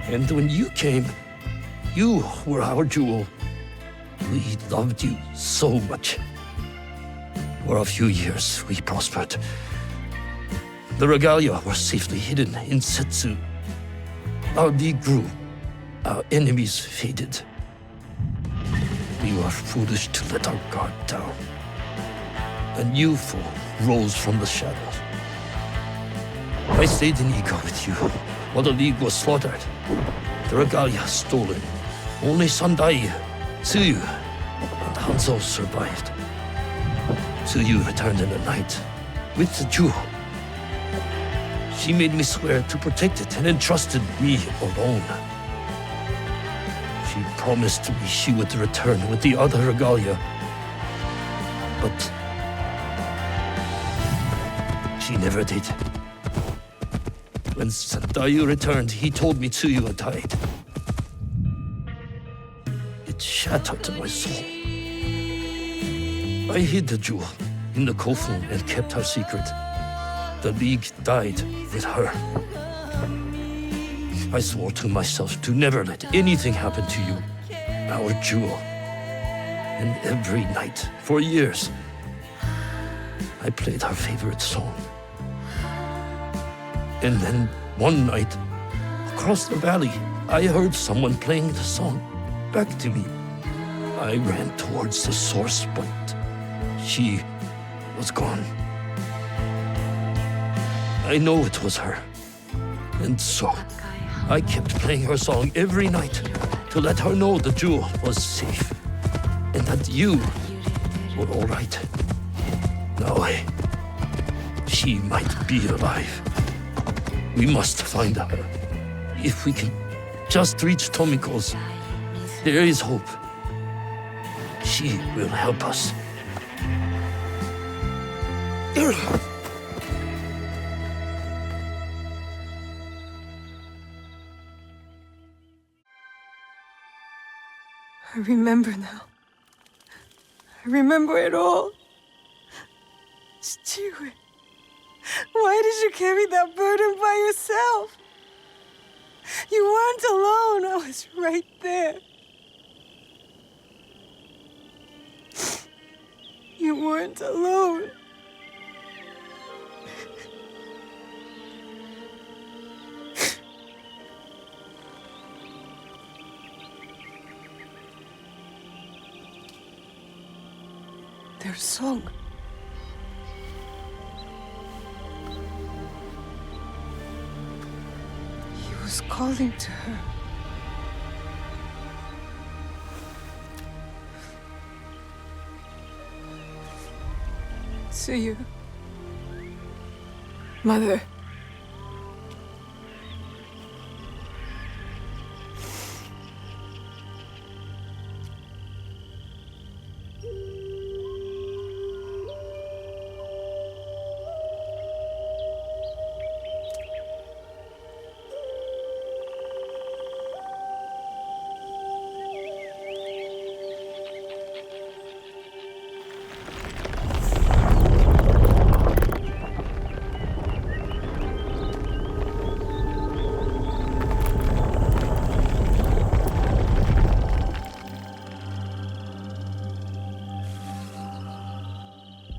Speaker 7: And when you came, you were our jewel. We loved you so much. For a few years, we prospered. The regalia were safely hidden in Setsu. Our league grew. Our enemies faded. We were foolish to let our guard down. A new foe rose from the shadows. I stayed in Iga with you while the league was slaughtered. The regalia stolen. Only Sandai, Tsuyu, and Hanzo survived. Tsuyu returned in the night with the jewel. She made me swear to protect it and entrusted me alone. She promised me she would return with the other regalia. But she never did. When Sandayu returned, he told me Tsuyu had died. It shattered my soul. I hid the jewel in the kofun and kept her secret. The League died with her. I swore to myself to never let anything happen to you, our jewel. And every night, for years, I played her favorite song. And then, one night, across the valley, I heard someone playing the song back to me. I ran towards the source, but she was gone. I know it was her. And so, I kept playing her song every night to let her know the jewel was safe and that you were all right. Now, she might be alive. We must find her. If we can just reach Tomiko's, there is hope. She will help us.
Speaker 2: I remember now. I remember it all. Stewie, why did you carry that burden by yourself? You weren't alone. I was right there. You weren't alone. Their song. He was calling to her. See you, Mother.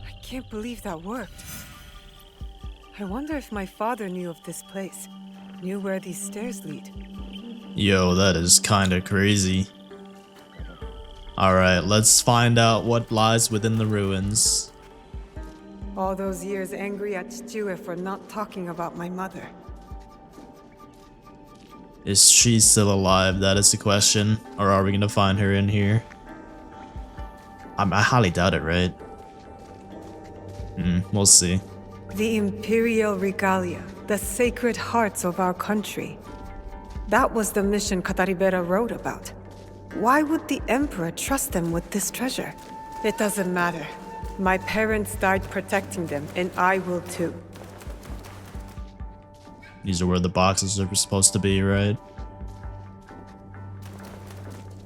Speaker 2: I can't believe that worked. I wonder if my father knew of this place, knew where these stairs lead.
Speaker 1: Yo, that is kinda crazy. Alright, let's find out what lies within the ruins.
Speaker 2: All those years angry at Chichue for not talking about my mother.
Speaker 1: Is she still alive? That is the question. Or are we gonna find her in here? I highly doubt it, right? We'll see.
Speaker 2: The imperial regalia, the sacred hearts of our country. That was the mission Kataribera wrote about. Why would the Emperor trust them with this treasure? It doesn't matter. My parents died protecting them, and I will too.
Speaker 1: These are where the boxes are supposed to be, right?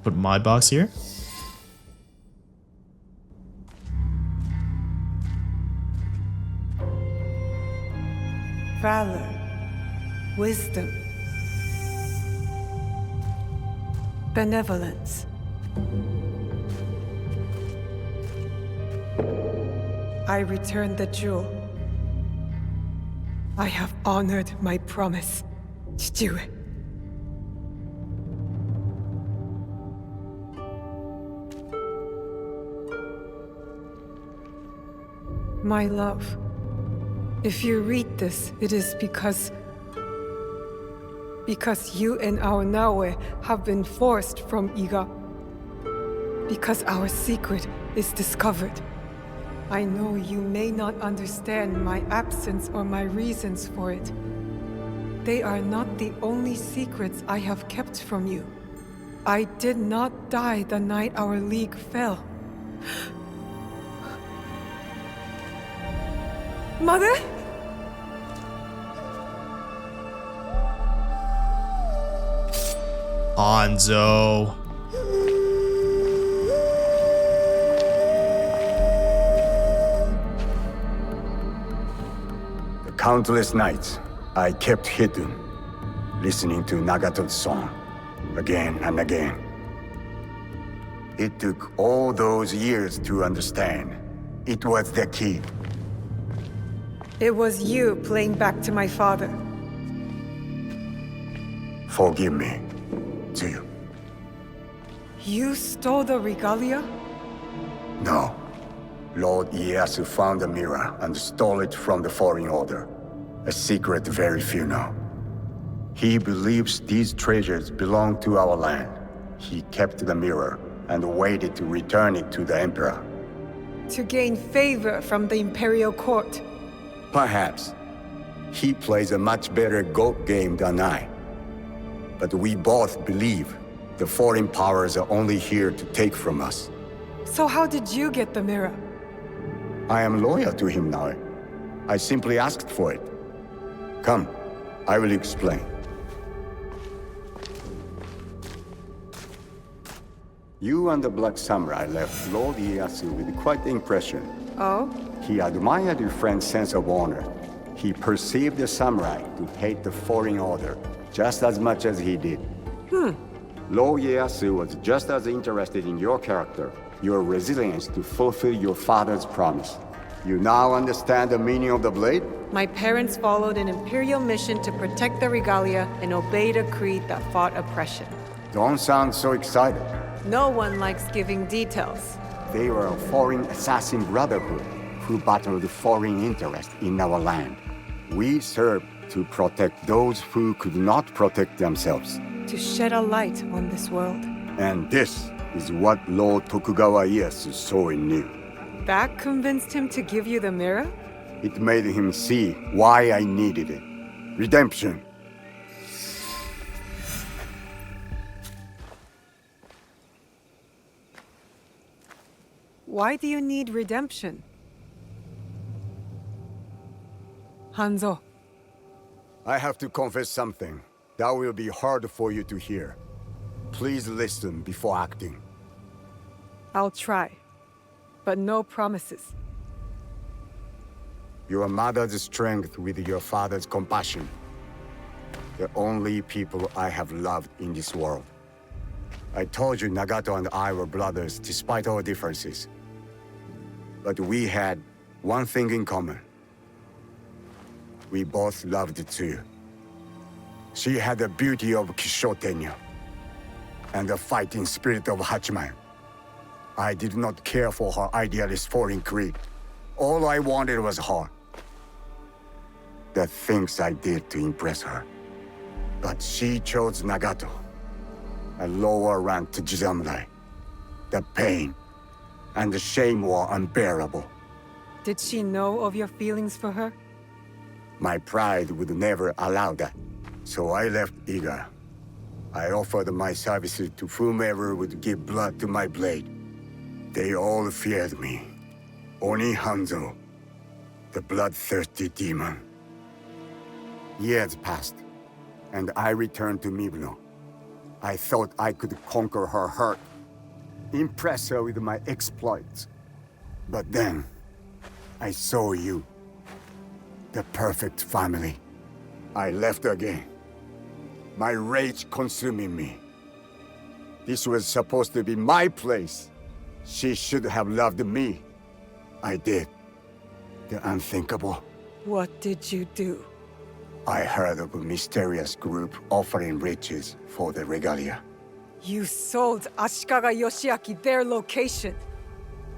Speaker 1: Put my box here?
Speaker 2: Valor, wisdom, benevolence. I return the jewel. I have honored my promise. Chichiue. My love, if you read this, it is because you and our Naoe have been forced from Iga. Because our secret is discovered. I know you may not understand my absence or my reasons for it. They are not the only secrets I have kept from you. I did not die the night our league fell. Mother?
Speaker 1: Hanzo.
Speaker 9: Countless nights, I kept hidden, listening to Nagato's song, again and again. It took all those years to understand. It was the key.
Speaker 2: It was you playing back to my father.
Speaker 9: Forgive me, too.
Speaker 2: You stole the regalia?
Speaker 9: No. Lord Ieyasu found the mirror and stole it from the Foreign Order. A secret very few know. He believes these treasures belong to our land. He kept the mirror and waited to return it to the Emperor.
Speaker 2: To gain favor from the Imperial Court.
Speaker 9: Perhaps. He plays a much better Go game than I. But we both believe the foreign powers are only here to take from us.
Speaker 2: So how did you get the mirror?
Speaker 9: I am loyal to him now. I simply asked for it. Come, I will explain. You and the Black Samurai left Lord Ieyasu with quite the impression.
Speaker 2: Oh?
Speaker 9: He admired your friend's sense of honor. He perceived the samurai to hate the Foreign Order just as much as he did. Lord Ieyasu was just as interested in your character, your resilience to fulfill your father's promise. You now understand the meaning of the blade?
Speaker 2: My parents followed an Imperial mission to protect the regalia and obeyed a creed that fought oppression.
Speaker 9: Don't sound so excited.
Speaker 2: No one likes giving details.
Speaker 9: They were a foreign assassin brotherhood who battled foreign interests in our land. We served to protect those who could not protect themselves.
Speaker 2: To shed a light on this world.
Speaker 9: And this is what Lord Tokugawa Ieyasu saw in you.
Speaker 2: That convinced him to give you the mirror?
Speaker 9: It made him see why I needed it. Redemption.
Speaker 2: Why do you need redemption? Hanzo.
Speaker 9: I have to confess something that will be hard for you to hear. Please listen before acting.
Speaker 2: I'll try, but no promises.
Speaker 9: Your mother's strength with your father's compassion. The only people I have loved in this world. I told you Nagato and I were brothers despite our differences. But we had one thing in common. We both loved too. She had the beauty of Kishotenyo and the fighting spirit of Hachiman. I did not care for her idealist foreign creed. All I wanted was her. The things I did to impress her. But she chose Nagato, a lower ranked Jisamurai. The pain and the shame were unbearable.
Speaker 2: Did she know of your feelings for her?
Speaker 9: My pride would never allow that. So I left Iga. I offered my services to whomever would give blood to my blade. They all feared me. Only Hanzo, the bloodthirsty demon. Years passed, and I returned to Mibno. I thought I could conquer her hurt, impress her with my exploits. But then, I saw you. The perfect family. I left again. My rage consuming me. This was supposed to be my place. She should have loved me. I did. The unthinkable.
Speaker 2: What did you do?
Speaker 9: I heard of a mysterious group offering riches for the regalia.
Speaker 2: You sold Ashikaga Yoshiaki their location.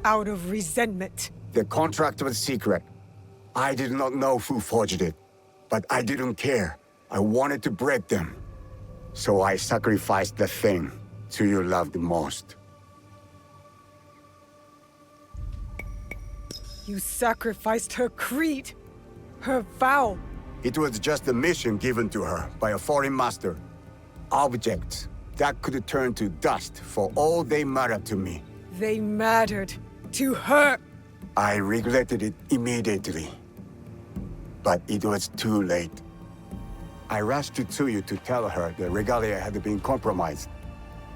Speaker 2: Out of resentment.
Speaker 9: The contract was secret. I did not know who forged it, but I didn't care. I wanted to break them. So I sacrificed the thing to you loved most.
Speaker 2: You sacrificed her creed, her vow.
Speaker 9: It was just a mission given to her by a foreign master. Objects that could turn to dust for all they mattered to me.
Speaker 2: They mattered to her.
Speaker 9: I regretted it immediately. But it was too late. I rushed to Tsuyu to tell her the regalia had been compromised.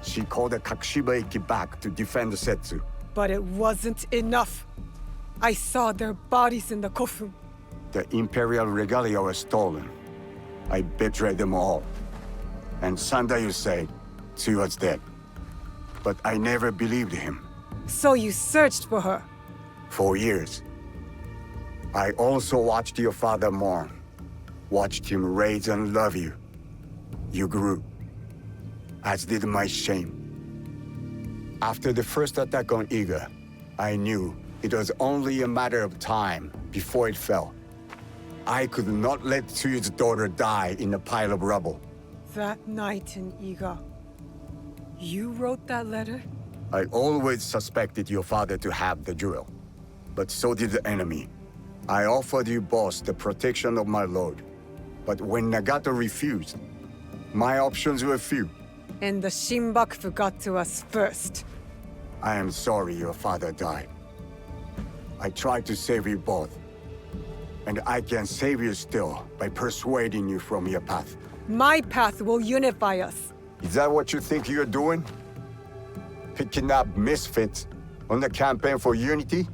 Speaker 9: She called the Kakushiba-iki back to defend Setsu.
Speaker 2: But it wasn't enough. I saw their bodies in the Kofu.
Speaker 9: The Imperial regalia was stolen. I betrayed them all. And Sandayu said she was dead. But I never believed him.
Speaker 2: So you searched for her?
Speaker 9: For years. I also watched your father mourn. Watched him raise and love you. You grew. As did my shame. After the first attack on Iga, I knew it was only a matter of time before it fell. I could not let Tsuyu's daughter die in a pile of rubble.
Speaker 2: That night in Iga, you wrote that letter?
Speaker 9: I always suspected your father to have the jewel, but so did the enemy. I offered you both the protection of my lord, but when Nagato refused, my options were few.
Speaker 2: And the SHINBAKUFU got to us first.
Speaker 9: I am sorry your father died. I tried to save you both, and I can save you still by persuading you from your path.
Speaker 2: My path will unify us.
Speaker 9: Is that what you think you're doing? Picking up misfits on the campaign for unity?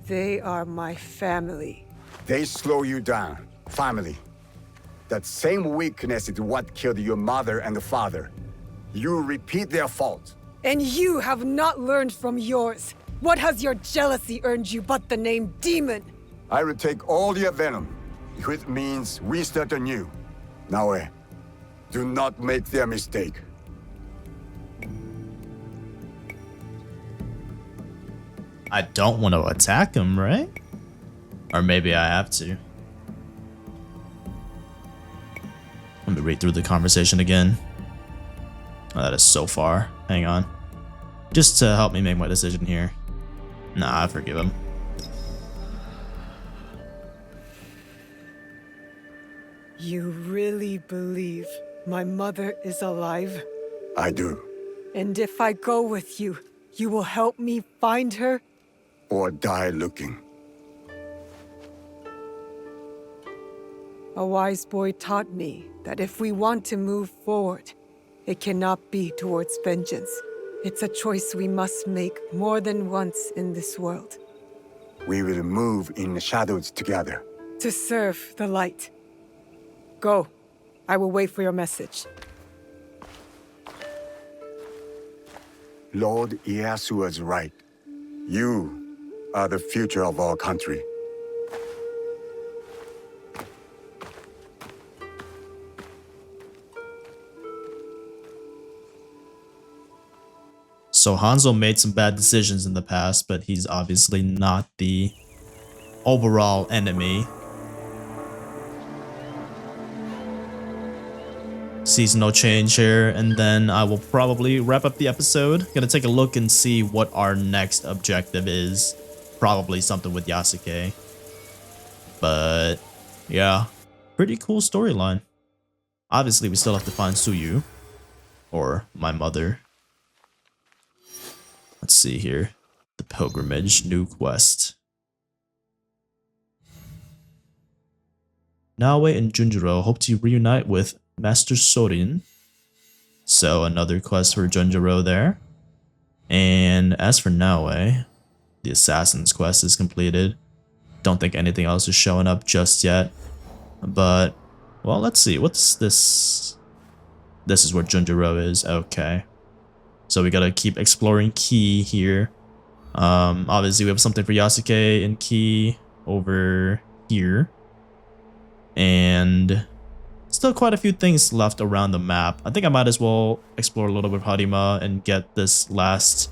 Speaker 2: They are my family.
Speaker 9: They slow you down. Family. That same weakness is what killed your mother and father. You repeat their faults.
Speaker 2: And you have not learned from yours. What has your jealousy earned you but the name Demon?
Speaker 9: I will take all your venom, if it means we start anew. Naoe, do not make their mistake.
Speaker 1: I don't want to attack him, right? Or maybe I have to. Let me read through the conversation again. Oh, that is so far. Hang on. Just to help me make my decision here. Nah, I forgive him.
Speaker 2: You really believe my mother is alive?
Speaker 9: I do.
Speaker 2: And if I go with you, you will help me find her?
Speaker 9: Or die looking.
Speaker 2: A wise boy taught me that if we want to move forward, it cannot be towards vengeance. It's a choice we must make more than once in this world.
Speaker 9: We will move in the shadows together.
Speaker 2: To serve the light. Go. I will wait for your message.
Speaker 9: Lord Ieyasu was right. You are the future of our country.
Speaker 1: So Hanzo made some bad decisions in the past, but he's obviously not the overall enemy. Seasonal change here, and then I will probably wrap up the episode. Gonna take a look and see what our next objective is. Probably something with Yasuke. But yeah, pretty cool storyline. Obviously, we still have to find Suyu, or my mother. Let's see here. The Pilgrimage, new quest. Naoe and Junjiro hope to reunite with Master Sorin. So another quest for Junjiro there. And as for Naoe, the Assassin's quest is completed. Don't think anything else is showing up just yet. But, well, let's see. What's this? This is where Junjiro is. Okay. So we gotta keep exploring Key here. Obviously we have something for Yasuke and Key over here. And still quite a few things left around the map. I think I might as well explore a little bit of Harima and get this last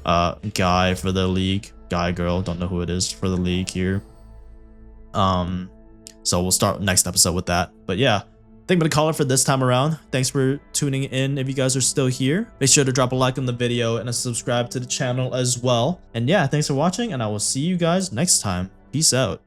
Speaker 1: guy for the league. Guy, girl, don't know who it is for the league here. So we'll start next episode with that. But yeah, I think I'm gonna call it for this time around. Thanks for tuning in. If you guys are still here, make sure to drop a like on the video and subscribe to the channel as well. And yeah, thanks for watching, and I will see you guys next time. Peace out.